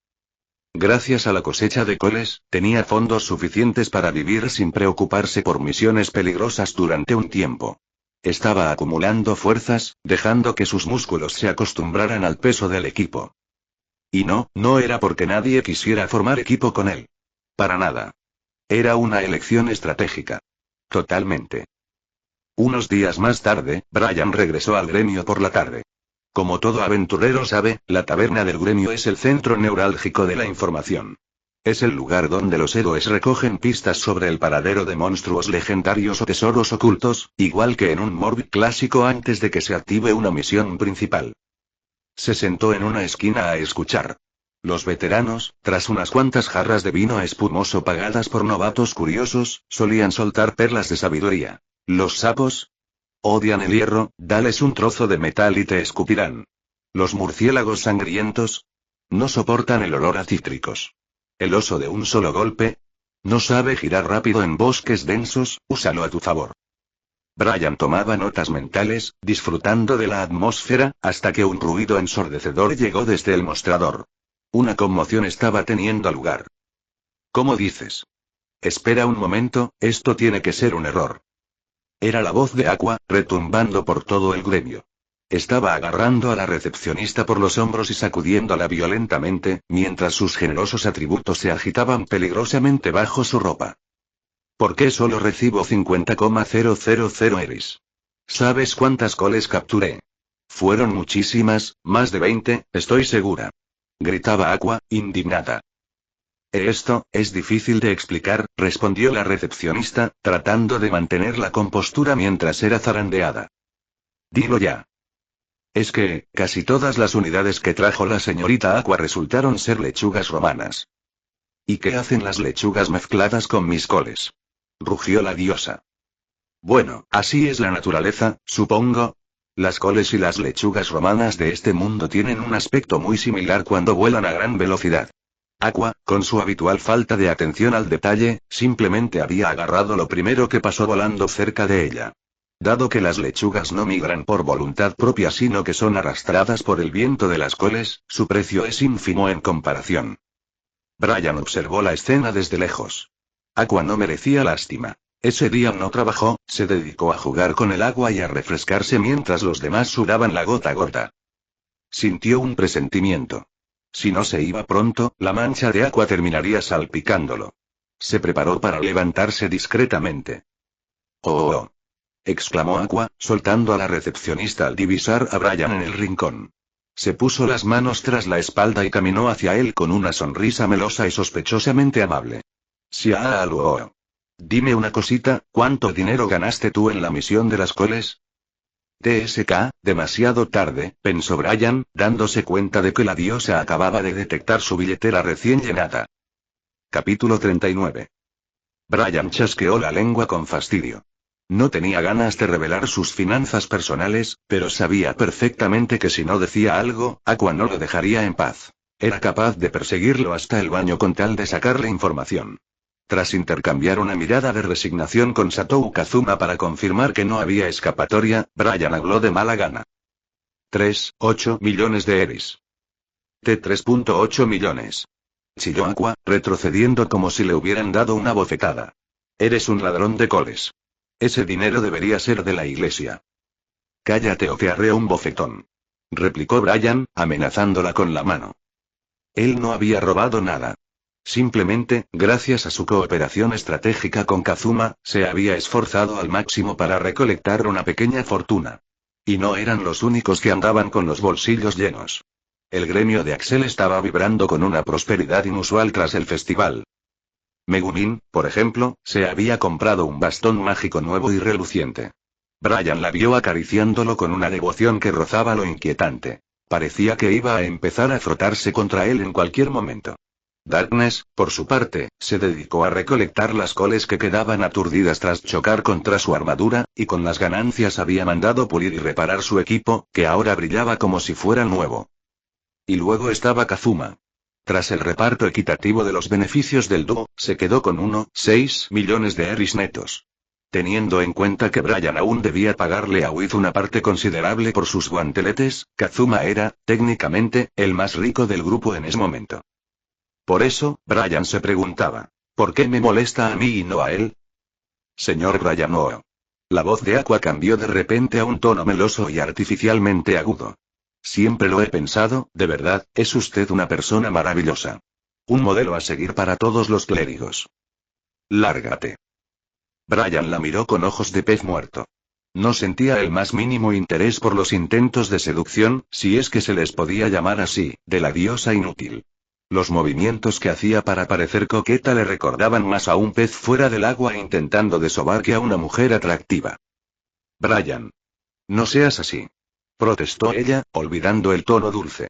Gracias a la cosecha de coles, tenía fondos suficientes para vivir sin preocuparse por misiones peligrosas durante un tiempo. Estaba acumulando fuerzas, dejando que sus músculos se acostumbraran al peso del equipo. Y no era porque nadie quisiera formar equipo con él. Para nada. Era una elección estratégica. Totalmente. Unos días más tarde, Brian regresó al gremio por la tarde. Como todo aventurero sabe, la taberna del gremio es el centro neurálgico de la información. Es el lugar donde los héroes recogen pistas sobre el paradero de monstruos legendarios o tesoros ocultos, igual que en un Morbid clásico antes de que se active una misión principal. Se sentó en una esquina a escuchar. Los veteranos, tras unas cuantas jarras de vino espumoso pagadas por novatos curiosos, solían soltar perlas de sabiduría. Los sapos odian el hierro, dales un trozo de metal y te escupirán. Los murciélagos sangrientos no soportan el olor a cítricos. El oso de un solo golpe no sabe girar rápido en bosques densos, úsalo a tu favor. Brian tomaba notas mentales, disfrutando de la atmósfera, hasta que un ruido ensordecedor llegó desde el mostrador. Una conmoción estaba teniendo lugar. ¿Cómo dices? Espera un momento, esto tiene que ser un error. Era la voz de Aqua, retumbando por todo el gremio. Estaba agarrando a la recepcionista por los hombros y sacudiéndola violentamente, mientras sus generosos atributos se agitaban peligrosamente bajo su ropa. ¿Por qué solo recibo 50,000 eris? ¿Sabes cuántas coles capturé? Fueron muchísimas, más de 20, estoy segura. Gritaba Aqua, indignada. Esto, es difícil de explicar, respondió la recepcionista, tratando de mantener la compostura mientras era zarandeada. Dilo ya. Es que, casi todas las unidades que trajo la señorita Aqua resultaron ser lechugas romanas. ¿Y qué hacen las lechugas mezcladas con mis coles? Rugió la diosa. Bueno, así es la naturaleza, supongo. Las coles y las lechugas romanas de este mundo tienen un aspecto muy similar cuando vuelan a gran velocidad. Aqua, con su habitual falta de atención al detalle, simplemente había agarrado lo primero que pasó volando cerca de ella. Dado que las lechugas no migran por voluntad propia sino que son arrastradas por el viento de las coles, su precio es ínfimo en comparación. Brian observó la escena desde lejos. Aqua no merecía lástima. Ese día no trabajó, se dedicó a jugar con el agua y a refrescarse mientras los demás sudaban la gota a gota. Sintió un presentimiento. Si no se iba pronto, la mancha de Aqua terminaría salpicándolo. Se preparó para levantarse discretamente. ¡Oh! Exclamó Aqua, soltando a la recepcionista al divisar a Brian en el rincón. Se puso las manos tras la espalda y caminó hacia él con una sonrisa melosa y sospechosamente amable. Xiaoluo. Dime una cosita, ¿cuánto dinero ganaste tú en la misión de las coles? TSK, demasiado tarde, pensó Brian, dándose cuenta de que la diosa acababa de detectar su billetera recién llenada. Capítulo 39. Brian chasqueó la lengua con fastidio. No tenía ganas de revelar sus finanzas personales, pero sabía perfectamente que si no decía algo, Aqua no lo dejaría en paz. Era capaz de perseguirlo hasta el baño con tal de sacarle información. Tras intercambiar una mirada de resignación con Satou Kazuma para confirmar que no había escapatoria, Brian habló de mala gana. 3,8 millones de eris. T3,8 millones. Chilló Aqua, retrocediendo como si le hubieran dado una bofetada. Eres un ladrón de coles. Ese dinero debería ser de la iglesia. Cállate o te arreo un bofetón. Replicó Brian, amenazándola con la mano. Él no había robado nada. Simplemente, gracias a su cooperación estratégica con Kazuma, se había esforzado al máximo para recolectar una pequeña fortuna. Y no eran los únicos que andaban con los bolsillos llenos. El gremio de Axel estaba vibrando con una prosperidad inusual tras el festival. Megumin, por ejemplo, se había comprado un bastón mágico nuevo y reluciente. Brian la vio acariciándolo con una devoción que rozaba lo inquietante. Parecía que iba a empezar a frotarse contra él en cualquier momento. Darkness, por su parte, se dedicó a recolectar las coles que quedaban aturdidas tras chocar contra su armadura, y con las ganancias había mandado pulir y reparar su equipo, que ahora brillaba como si fuera nuevo. Y luego estaba Kazuma. Tras el reparto equitativo de los beneficios del dúo, se quedó con 1,6 millones de eris netos. Teniendo en cuenta que Brian aún debía pagarle a Wiz una parte considerable por sus guanteletes, Kazuma era, técnicamente, el más rico del grupo en ese momento. Por eso, Brian se preguntaba, ¿por qué me molesta a mí y no a él? Señor Brian O'O. La voz de Aqua cambió de repente a un tono meloso y artificialmente agudo. Siempre lo he pensado, de verdad, es usted una persona maravillosa. Un modelo a seguir para todos los clérigos. Lárgate. Brian la miró con ojos de pez muerto. No sentía el más mínimo interés por los intentos de seducción, si es que se les podía llamar así, de la diosa inútil. Los movimientos que hacía para parecer coqueta le recordaban más a un pez fuera del agua intentando desovar que a una mujer atractiva. Brian. No seas así. Protestó ella, olvidando el tono dulce.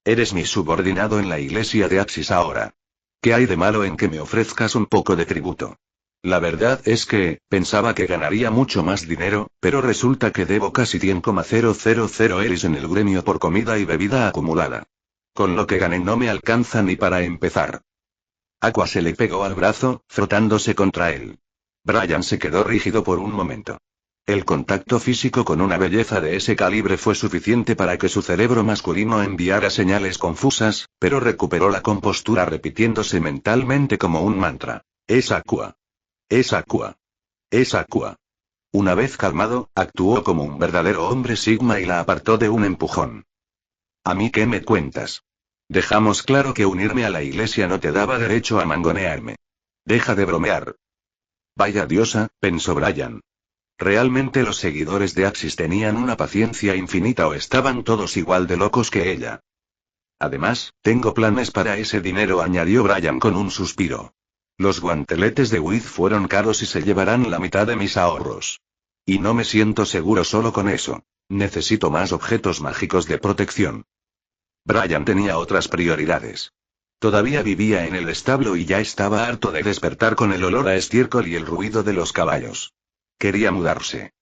Eres mi subordinado en la iglesia de Axis ahora. ¿Qué hay de malo en que me ofrezcas un poco de tributo? La verdad es que, pensaba que ganaría mucho más dinero, pero resulta que debo casi 100,000 eris en el gremio por comida y bebida acumulada. Con lo que gané no me alcanza ni para empezar. Aqua se le pegó al brazo, frotándose contra él. Brian se quedó rígido por un momento. El contacto físico con una belleza de ese calibre fue suficiente para que su cerebro masculino enviara señales confusas, pero recuperó la compostura repitiéndose mentalmente como un mantra. Es Aqua. Es Aqua. Es Aqua. Una vez calmado, actuó como un verdadero hombre sigma y la apartó de un empujón. ¿A mí qué me cuentas? Dejamos claro que unirme a la iglesia no te daba derecho a mangonearme. Deja de bromear. Vaya diosa, pensó Brian. ¿Realmente los seguidores de Axis tenían una paciencia infinita o estaban todos igual de locos que ella? Además, tengo planes para ese dinero, añadió Brian con un suspiro. Los guanteletes de Wiz fueron caros y se llevarán la mitad de mis ahorros. Y no me siento seguro solo con eso. Necesito más objetos mágicos de protección. Brian tenía otras prioridades. Todavía vivía en el establo y ya estaba harto de despertar con el olor a estiércol y el ruido de los caballos. Quería mudarse.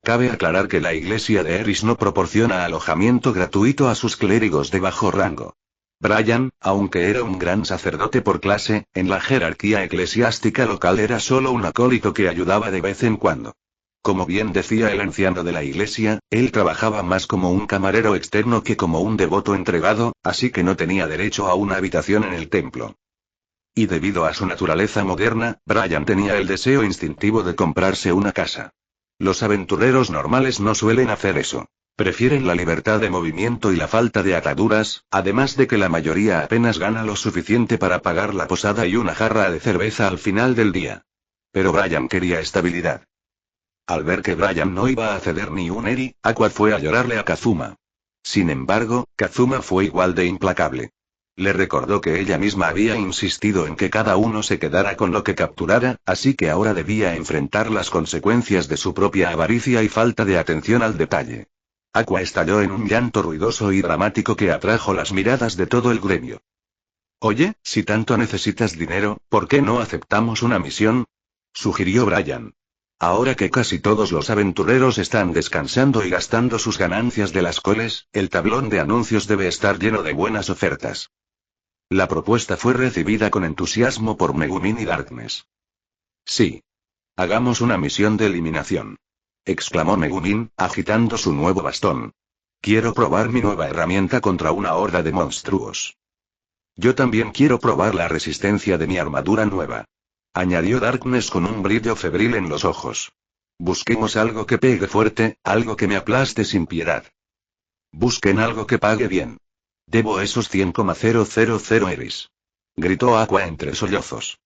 Cabe aclarar que la iglesia de Eris no proporciona alojamiento gratuito a sus clérigos de bajo rango. Brian, aunque era un gran sacerdote por clase, en la jerarquía eclesiástica local era solo un acólito que ayudaba de vez en cuando. Como bien decía el anciano de la iglesia, él trabajaba más como un camarero externo que como un devoto entregado, así que no tenía derecho a una habitación en el templo. Y debido a su naturaleza moderna, Brian tenía el deseo instintivo de comprarse una casa. Los aventureros normales no suelen hacer eso. Prefieren la libertad de movimiento y la falta de ataduras, además de que la mayoría apenas gana lo suficiente para pagar la posada y una jarra de cerveza al final del día. Pero Brian quería estabilidad. Al ver que Brian no iba a ceder ni un eri, Aqua fue a llorarle a Kazuma. Sin embargo, Kazuma fue igual de implacable. Le recordó que ella misma había insistido en que cada uno se quedara con lo que capturara, así que ahora debía enfrentar las consecuencias de su propia avaricia y falta de atención al detalle. Aqua estalló en un llanto ruidoso y dramático que atrajo las miradas de todo el gremio. Oye, si tanto necesitas dinero, ¿por qué no aceptamos una misión? Sugirió Brian. Ahora que casi todos los aventureros están descansando y gastando sus ganancias de las coles, el tablón de anuncios debe estar lleno de buenas ofertas. La propuesta fue recibida con entusiasmo por Megumin y Darkness. Sí. Hagamos una misión de eliminación. Exclamó Megumin, agitando su nuevo bastón. Quiero probar mi nueva herramienta contra una horda de monstruos. Yo también quiero probar la resistencia de mi armadura nueva. Añadió Darkness con un brillo febril en los ojos. Busquemos algo que pegue fuerte, algo que me aplaste sin piedad. Busquen algo que pague bien. Debo esos 100,000 eris. Gritó Aqua entre sollozos.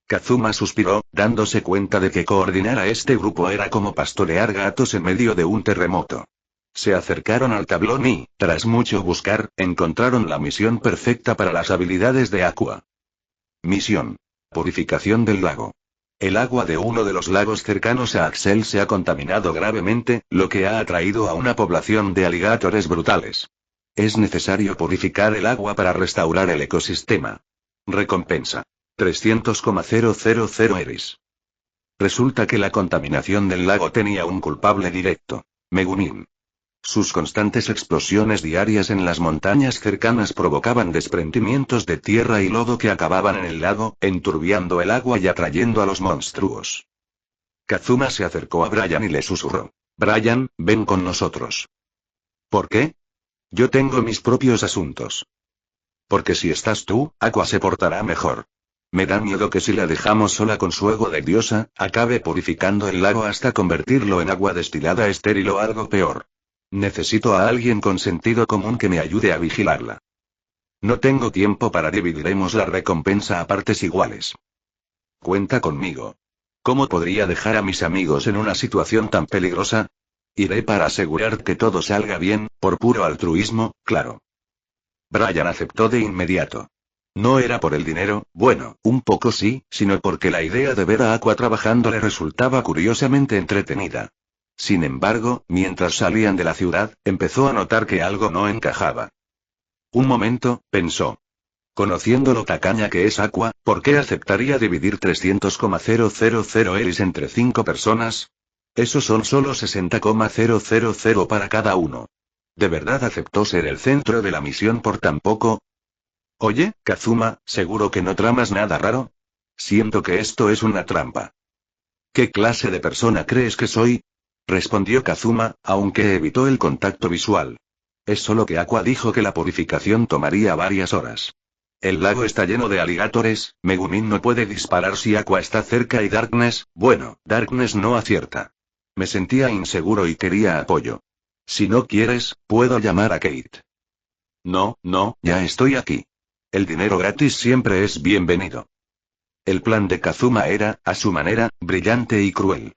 Kazuma suspiró, dándose cuenta de que coordinar a este grupo era como pastorear gatos en medio de un terremoto. Se acercaron al tablón y, tras mucho buscar, encontraron la misión perfecta para las habilidades de Aqua. Misión. Purificación del lago. El agua de uno de los lagos cercanos a Axel se ha contaminado gravemente, lo que ha atraído a una población de aligatores brutales. Es necesario purificar el agua para restaurar el ecosistema. Recompensa. 300,000 eris. Resulta que la contaminación del lago tenía un culpable directo. Megumin. Sus constantes explosiones diarias en las montañas cercanas provocaban desprendimientos de tierra y lodo que acababan en el lago, enturbiando el agua y atrayendo a los monstruos. Kazuma se acercó a Brian y le susurró. Brian, ven con nosotros. ¿Por qué? Yo tengo mis propios asuntos. Porque si estás tú, Aqua se portará mejor. Me da miedo que si la dejamos sola con su ego de diosa, acabe purificando el lago hasta convertirlo en agua destilada estéril o algo peor. Necesito a alguien con sentido común que me ayude a vigilarla. No tengo tiempo para dividiremos la recompensa a partes iguales. Cuenta conmigo. ¿Cómo podría dejar a mis amigos en una situación tan peligrosa? Iré para asegurar que todo salga bien, por puro altruismo, claro. Brian aceptó de inmediato. No era por el dinero, bueno, un poco sí, sino porque la idea de ver a Aqua trabajando le resultaba curiosamente entretenida. Sin embargo, mientras salían de la ciudad, empezó a notar que algo no encajaba. Un momento, pensó. Conociendo lo tacaña que es Aqua, ¿por qué aceptaría dividir 300,000 Elis entre 5 personas? Eso son solo 60,000 para cada uno. ¿De verdad aceptó ser el centro de la misión por tan poco? Oye, Kazuma, ¿seguro que no tramas nada raro? Siento que esto es una trampa. ¿Qué clase de persona crees que soy? Respondió Kazuma, aunque evitó el contacto visual. Es solo que Aqua dijo que la purificación tomaría varias horas. El lago está lleno de aligatores, Megumin no puede disparar si Aqua está cerca y Darkness no acierta. Me sentía inseguro y quería apoyo. Si no quieres, puedo llamar a Kate. No, ya estoy aquí. El dinero gratis siempre es bienvenido. El plan de Kazuma era, a su manera, brillante y cruel.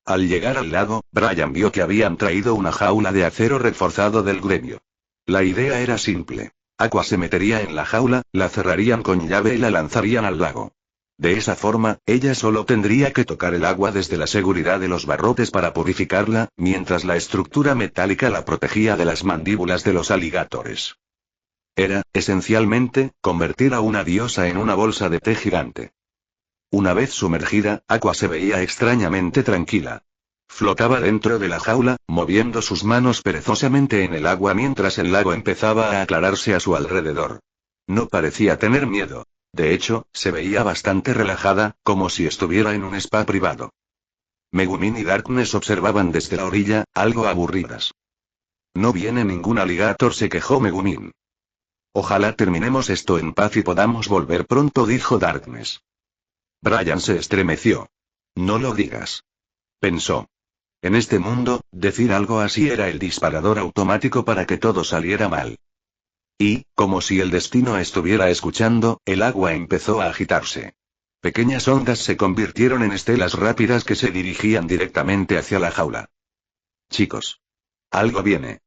Al llegar al lago, Brian vio que habían traído una jaula de acero reforzado del gremio. La idea era simple. Aqua se metería en la jaula, la cerrarían con llave y la lanzarían al lago. De esa forma, ella solo tendría que tocar el agua desde la seguridad de los barrotes para purificarla, mientras la estructura metálica la protegía de las mandíbulas de los aligatores. Era, esencialmente, convertir a una diosa en una bolsa de té gigante. Una vez sumergida, Aqua se veía extrañamente tranquila. Flotaba dentro de la jaula, moviendo sus manos perezosamente en el agua mientras el lago empezaba a aclararse a su alrededor. No parecía tener miedo. De hecho, se veía bastante relajada, como si estuviera en un spa privado. Megumin y Darkness observaban desde la orilla, algo aburridas. No viene ningún alligator, se quejó Megumin. Ojalá terminemos esto en paz y podamos volver pronto, dijo Darkness. Brian se estremeció. No lo digas. Pensó. En este mundo, decir algo así era el disparador automático para que todo saliera mal. Y, como si el destino estuviera escuchando, el agua empezó a agitarse. Pequeñas ondas se convirtieron en estelas rápidas que se dirigían directamente hacia la jaula. Chicos. Algo viene.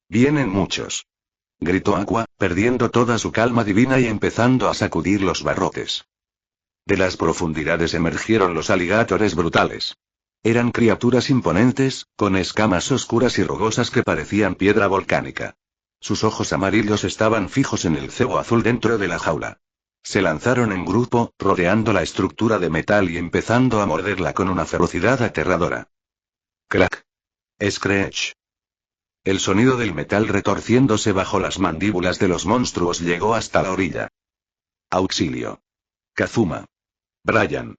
Vienen muchos. Gritó Aqua, perdiendo toda su calma divina y empezando a sacudir los barrotes. De las profundidades emergieron los aligatores brutales. Eran criaturas imponentes, con escamas oscuras y rugosas que parecían piedra volcánica. Sus ojos amarillos estaban fijos en el cebo azul dentro de la jaula. Se lanzaron en grupo, rodeando la estructura de metal y empezando a morderla con una ferocidad aterradora. Crack. Screech. El sonido del metal retorciéndose bajo las mandíbulas de los monstruos llegó hasta la orilla. Auxilio. Kazuma. Brian.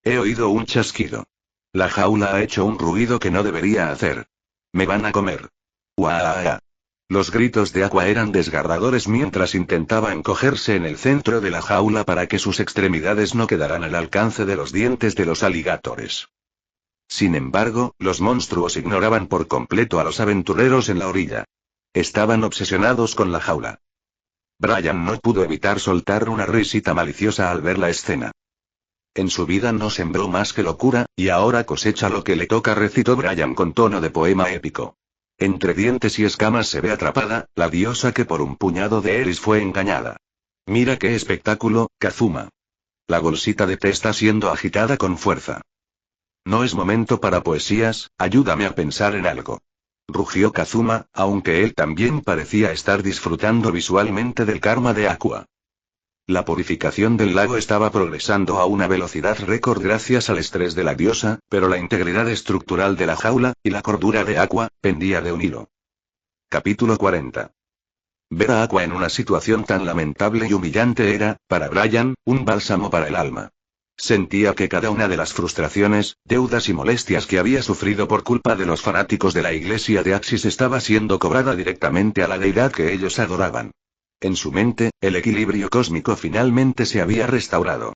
He oído un chasquido. La jaula ha hecho un ruido que no debería hacer. Me van a comer. ¡Uaa! Los gritos de Aqua eran desgarradores mientras intentaba encogerse en el centro de la jaula para que sus extremidades no quedaran al alcance de los dientes de los aligatores. Sin embargo, los monstruos ignoraban por completo a los aventureros en la orilla. Estaban obsesionados con la jaula. Brian no pudo evitar soltar una risita maliciosa al ver la escena. En su vida no sembró más que locura, y ahora cosecha lo que le toca, recitó Brian con tono de poema épico. Entre dientes y escamas se ve atrapada, la diosa que por un puñado de Eris fue engañada. Mira qué espectáculo, Kazuma. La bolsita de té está siendo agitada con fuerza. No es momento para poesías, ayúdame a pensar en algo. Rugió Kazuma, aunque él también parecía estar disfrutando visualmente del karma de Aqua. La purificación del lago estaba progresando a una velocidad récord gracias al estrés de la diosa, pero la integridad estructural de la jaula, y la cordura de Aqua, pendía de un hilo. Capítulo 40. Ver a Aqua en una situación tan lamentable y humillante era, para Brian, un bálsamo para el alma. Sentía que cada una de las frustraciones, deudas y molestias que había sufrido por culpa de los fanáticos de la iglesia de Axis estaba siendo cobrada directamente a la deidad que ellos adoraban. En su mente, el equilibrio cósmico finalmente se había restaurado.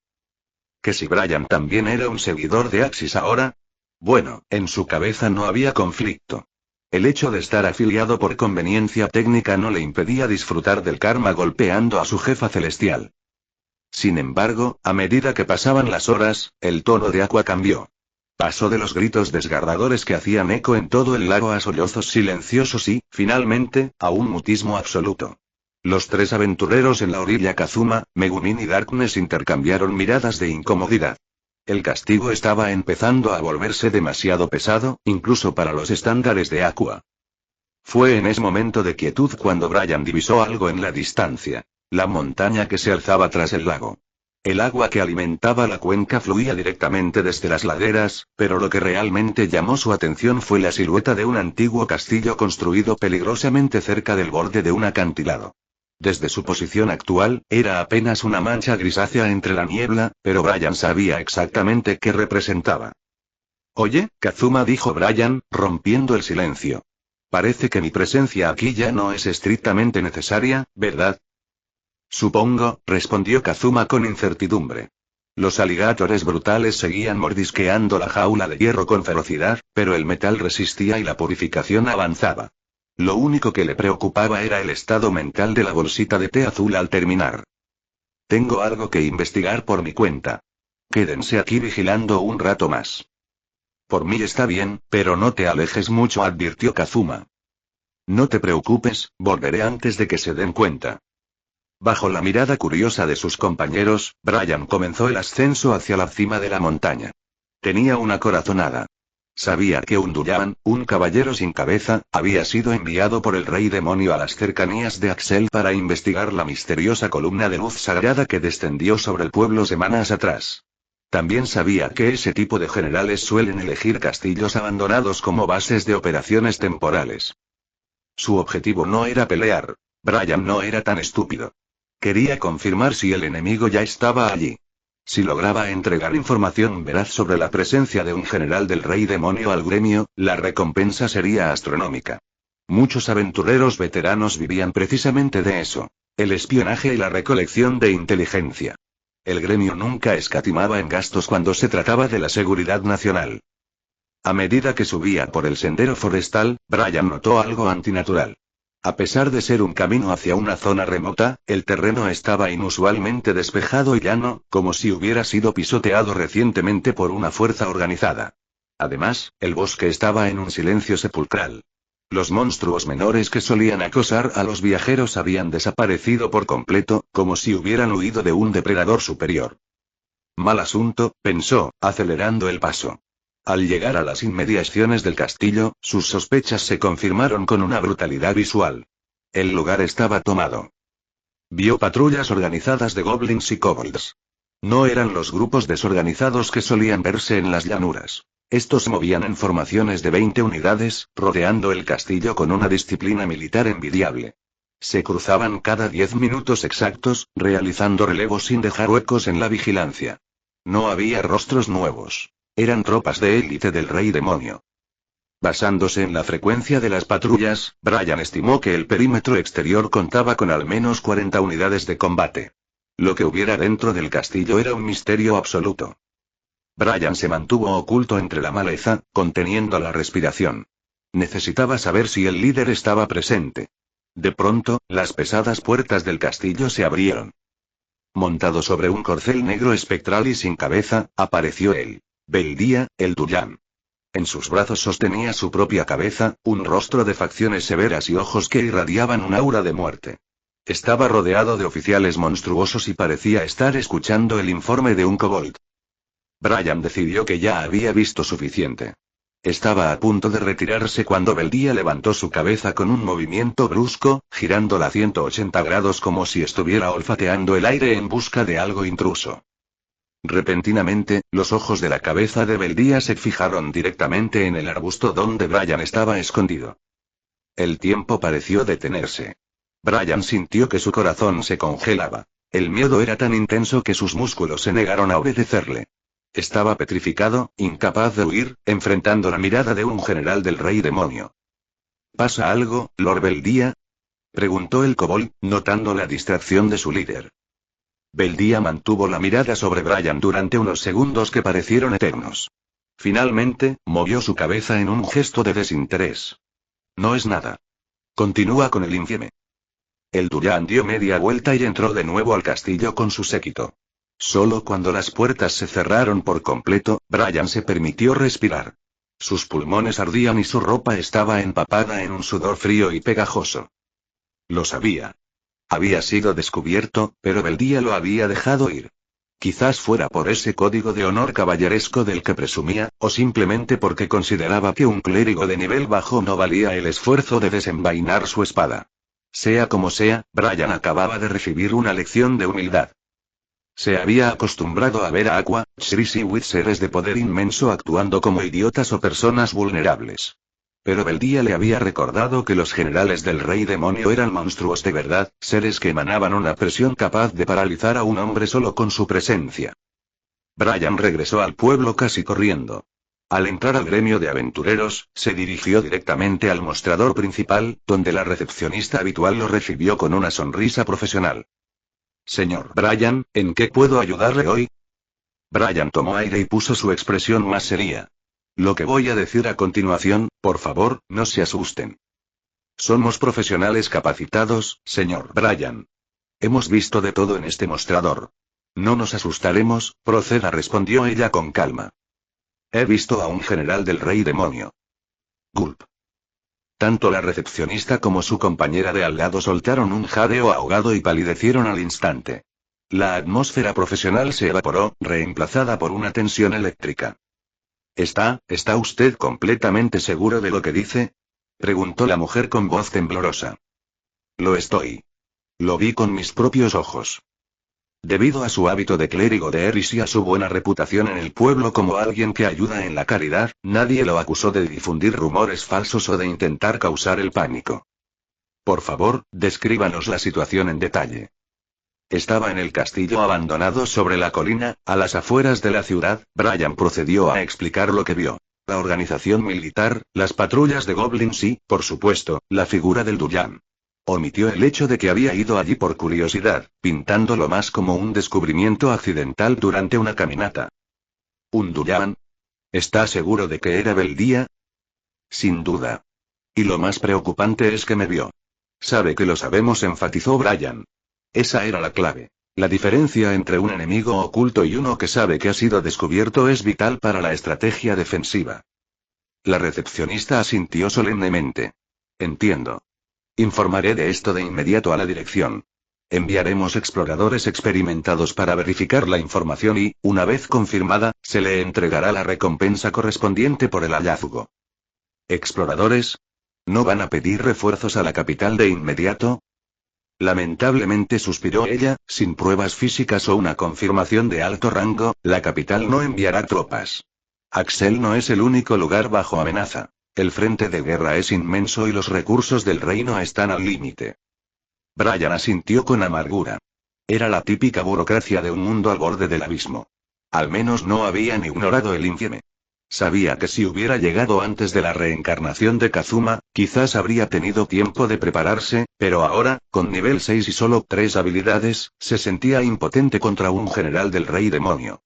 ¿Que si Brian también era un seguidor de Axis ahora? Bueno, en su cabeza no había conflicto. El hecho de estar afiliado por conveniencia técnica no le impedía disfrutar del karma golpeando a su jefa celestial. Sin embargo, a medida que pasaban las horas, el tono de Aqua cambió. Pasó de los gritos desgarradores que hacían eco en todo el lago a sollozos silenciosos y, finalmente, a un mutismo absoluto. Los tres aventureros en la orilla Kazuma, Megumin y Darkness intercambiaron miradas de incomodidad. El castigo estaba empezando a volverse demasiado pesado, incluso para los estándares de Aqua. Fue en ese momento de quietud cuando Brian divisó algo en la distancia. La montaña que se alzaba tras el lago. El agua que alimentaba la cuenca fluía directamente desde las laderas, pero lo que realmente llamó su atención fue la silueta de un antiguo castillo construido peligrosamente cerca del borde de un acantilado. Desde su posición actual, era apenas una mancha grisácea entre la niebla, pero Brian sabía exactamente qué representaba. Oye, Kazuma, dijo Brian, rompiendo el silencio. Parece que mi presencia aquí ya no es estrictamente necesaria, ¿verdad? Supongo, respondió Kazuma con incertidumbre. Los aligatores brutales seguían mordisqueando la jaula de hierro con ferocidad, pero el metal resistía y la purificación avanzaba. Lo único que le preocupaba era el estado mental de la bolsita de té azul al terminar. Tengo algo que investigar por mi cuenta. Quédense aquí vigilando un rato más. Por mí está bien, pero no te alejes mucho, advirtió Kazuma. No te preocupes, volveré antes de que se den cuenta. Bajo la mirada curiosa de sus compañeros, Brian comenzó el ascenso hacia la cima de la montaña. Tenía una corazonada. Sabía que Unduyan, un caballero sin cabeza, había sido enviado por el rey demonio a las cercanías de Axel para investigar la misteriosa columna de luz sagrada que descendió sobre el pueblo semanas atrás. También sabía que ese tipo de generales suelen elegir castillos abandonados como bases de operaciones temporales. Su objetivo no era pelear. Brian no era tan estúpido. Quería confirmar si el enemigo ya estaba allí. Si lograba entregar información veraz sobre la presencia de un general del rey demonio al gremio, la recompensa sería astronómica. Muchos aventureros veteranos vivían precisamente de eso: el espionaje y la recolección de inteligencia. El gremio nunca escatimaba en gastos cuando se trataba de la seguridad nacional. A medida que subía por el sendero forestal, Brian notó algo antinatural. A pesar de ser un camino hacia una zona remota, el terreno estaba inusualmente despejado y llano, como si hubiera sido pisoteado recientemente por una fuerza organizada. Además, el bosque estaba en un silencio sepulcral. Los monstruos menores que solían acosar a los viajeros habían desaparecido por completo, como si hubieran huido de un depredador superior. Mal asunto, pensó, acelerando el paso. Al llegar a las inmediaciones del castillo, sus sospechas se confirmaron con una brutalidad visual. El lugar estaba tomado. Vio patrullas organizadas de goblins y kobolds. No eran los grupos desorganizados que solían verse en las llanuras. Estos movían en formaciones de 20 unidades, rodeando el castillo con una disciplina militar envidiable. Se cruzaban cada 10 minutos exactos, realizando relevos sin dejar huecos en la vigilancia. No había rostros nuevos. Eran tropas de élite del rey demonio. Basándose en la frecuencia de las patrullas, Brian estimó que el perímetro exterior contaba con al menos 40 unidades de combate. Lo que hubiera dentro del castillo era un misterio absoluto. Brian se mantuvo oculto entre la maleza, conteniendo la respiración. Necesitaba saber si el líder estaba presente. De pronto, las pesadas puertas del castillo se abrieron. Montado sobre un corcel negro espectral y sin cabeza, apareció él. Beldía, el Duyan. En sus brazos sostenía su propia cabeza, un rostro de facciones severas y ojos que irradiaban un aura de muerte. Estaba rodeado de oficiales monstruosos y parecía estar escuchando el informe de un kobold. Brian decidió que ya había visto suficiente. Estaba a punto de retirarse cuando Beldía levantó su cabeza con un movimiento brusco, girándola a 180 grados como si estuviera olfateando el aire en busca de algo intruso. Repentinamente, los ojos de la cabeza de Beldía se fijaron directamente en el arbusto donde Brian estaba escondido. El tiempo pareció detenerse. Brian sintió que su corazón se congelaba. El miedo era tan intenso que sus músculos se negaron a obedecerle. Estaba petrificado, incapaz de huir, enfrentando la mirada de un general del rey demonio. ¿Pasa algo, Lord Beldía?, preguntó el kobold, notando la distracción de su líder. Beldía mantuvo la mirada sobre Brian durante unos segundos que parecieron eternos. Finalmente, movió su cabeza en un gesto de desinterés. No es nada. Continúa con el infieme. El Duyan dio media vuelta y entró de nuevo al castillo con su séquito. Solo cuando las puertas se cerraron por completo, Brian se permitió respirar. Sus pulmones ardían y su ropa estaba empapada en un sudor frío y pegajoso. Lo sabía. Había sido descubierto, pero Beldía lo había dejado ir. Quizás fuera por ese código de honor caballeresco del que presumía, o simplemente porque consideraba que un clérigo de nivel bajo no valía el esfuerzo de desenvainar su espada. Sea como sea, Brian acababa de recibir una lección de humildad. Se había acostumbrado a ver a Aqua, Shris y Wit seres de poder inmenso actuando como idiotas o personas vulnerables. Pero Beldía le había recordado que los generales del Rey Demonio eran monstruos de verdad, seres que emanaban una presión capaz de paralizar a un hombre solo con su presencia. Brian regresó al pueblo casi corriendo. Al entrar al gremio de aventureros, se dirigió directamente al mostrador principal, donde la recepcionista habitual lo recibió con una sonrisa profesional. Señor Brian, ¿en qué puedo ayudarle hoy? Brian tomó aire y puso su expresión más seria. Lo que voy a decir a continuación, por favor, no se asusten. Somos profesionales capacitados, señor Brian. Hemos visto de todo en este mostrador. No nos asustaremos, proceda, respondió ella con calma. He visto a un general del Rey Demonio. Gulp. Tanto la recepcionista como su compañera de al lado soltaron un jadeo ahogado y palidecieron al instante. La atmósfera profesional se evaporó, reemplazada por una tensión eléctrica. ¿Está usted completamente seguro de lo que dice? Preguntó la mujer con voz temblorosa. Lo estoy. Lo vi con mis propios ojos. Debido a su hábito de clérigo de Eris y a su buena reputación en el pueblo como alguien que ayuda en la caridad, nadie lo acusó de difundir rumores falsos o de intentar causar el pánico. Por favor, descríbanos la situación en detalle. Estaba en el castillo abandonado sobre la colina, a las afueras de la ciudad. Brian procedió a explicar lo que vio. La organización militar, las patrullas de goblins y, por supuesto, la figura del Duyan. Omitió el hecho de que había ido allí por curiosidad, pintándolo más como un descubrimiento accidental durante una caminata. ¿Un Duyan? ¿Está seguro de que era Beldía? Sin duda. Y lo más preocupante es que me vio. Sabe que lo sabemos, enfatizó Brian. Esa era la clave. La diferencia entre un enemigo oculto y uno que sabe que ha sido descubierto es vital para la estrategia defensiva. La recepcionista asintió solemnemente. Entiendo. Informaré de esto de inmediato a la dirección. Enviaremos exploradores experimentados para verificar la información y, una vez confirmada, se le entregará la recompensa correspondiente por el hallazgo. ¿Exploradores? ¿No van a pedir refuerzos a la capital de inmediato? Lamentablemente, suspiró ella, sin pruebas físicas o una confirmación de alto rango, la capital no enviará tropas. Axel no es el único lugar bajo amenaza. El frente de guerra es inmenso y los recursos del reino están al límite. Brian asintió con amargura. Era la típica burocracia de un mundo al borde del abismo. Al menos no habían ignorado el infieme. Sabía que si hubiera llegado antes de la reencarnación de Kazuma, quizás habría tenido tiempo de prepararse, pero ahora, con nivel 6 y solo 3 habilidades, se sentía impotente contra un general del Rey Demonio.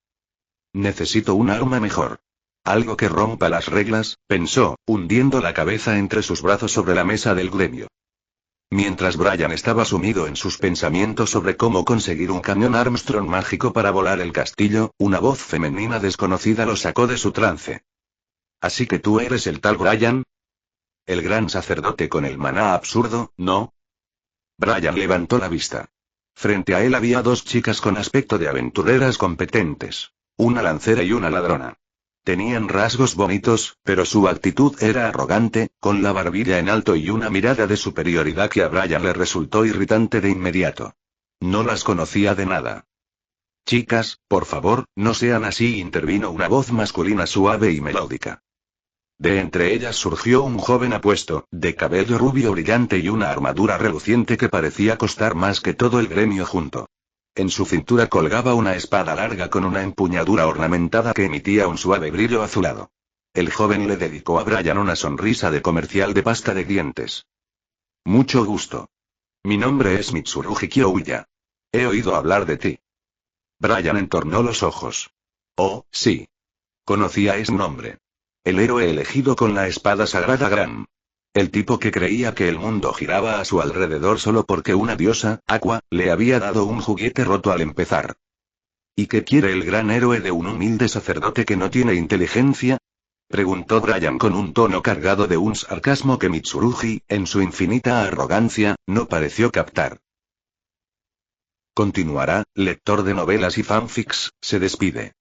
Necesito un arma mejor. Algo que rompa las reglas, pensó, hundiendo la cabeza entre sus brazos sobre la mesa del gremio. Mientras Brian estaba sumido en sus pensamientos sobre cómo conseguir un camión Armstrong mágico para volar el castillo, una voz femenina desconocida lo sacó de su trance. ¿Así que tú eres el tal Brian? El gran sacerdote con el maná absurdo, ¿no? Brian levantó la vista. Frente a él había dos chicas con aspecto de aventureras competentes. Una lancera y una ladrona. Tenían rasgos bonitos, pero su actitud era arrogante, con la barbilla en alto y una mirada de superioridad que a Brian le resultó irritante de inmediato. No las conocía de nada. Chicas, por favor, no sean así, intervino una voz masculina suave y melódica. De entre ellas surgió un joven apuesto, de cabello rubio brillante y una armadura reluciente que parecía costar más que todo el gremio junto. En su cintura colgaba una espada larga con una empuñadura ornamentada que emitía un suave brillo azulado. El joven le dedicó a Brian una sonrisa de comercial de pasta de dientes. Mucho gusto. Mi nombre es Mitsurugi Kyoya. He oído hablar de ti. Brian entornó los ojos. Oh, sí. Conocía ese nombre. El héroe elegido con la espada sagrada Gran. El tipo que creía que el mundo giraba a su alrededor solo porque una diosa, Aqua, le había dado un juguete roto al empezar. ¿Y qué quiere el gran héroe de un humilde sacerdote que no tiene inteligencia? Preguntó Brian con un tono cargado de un sarcasmo que Mitsurugi, en su infinita arrogancia, no pareció captar. Continuará, lector de novelas y fanfics, se despide.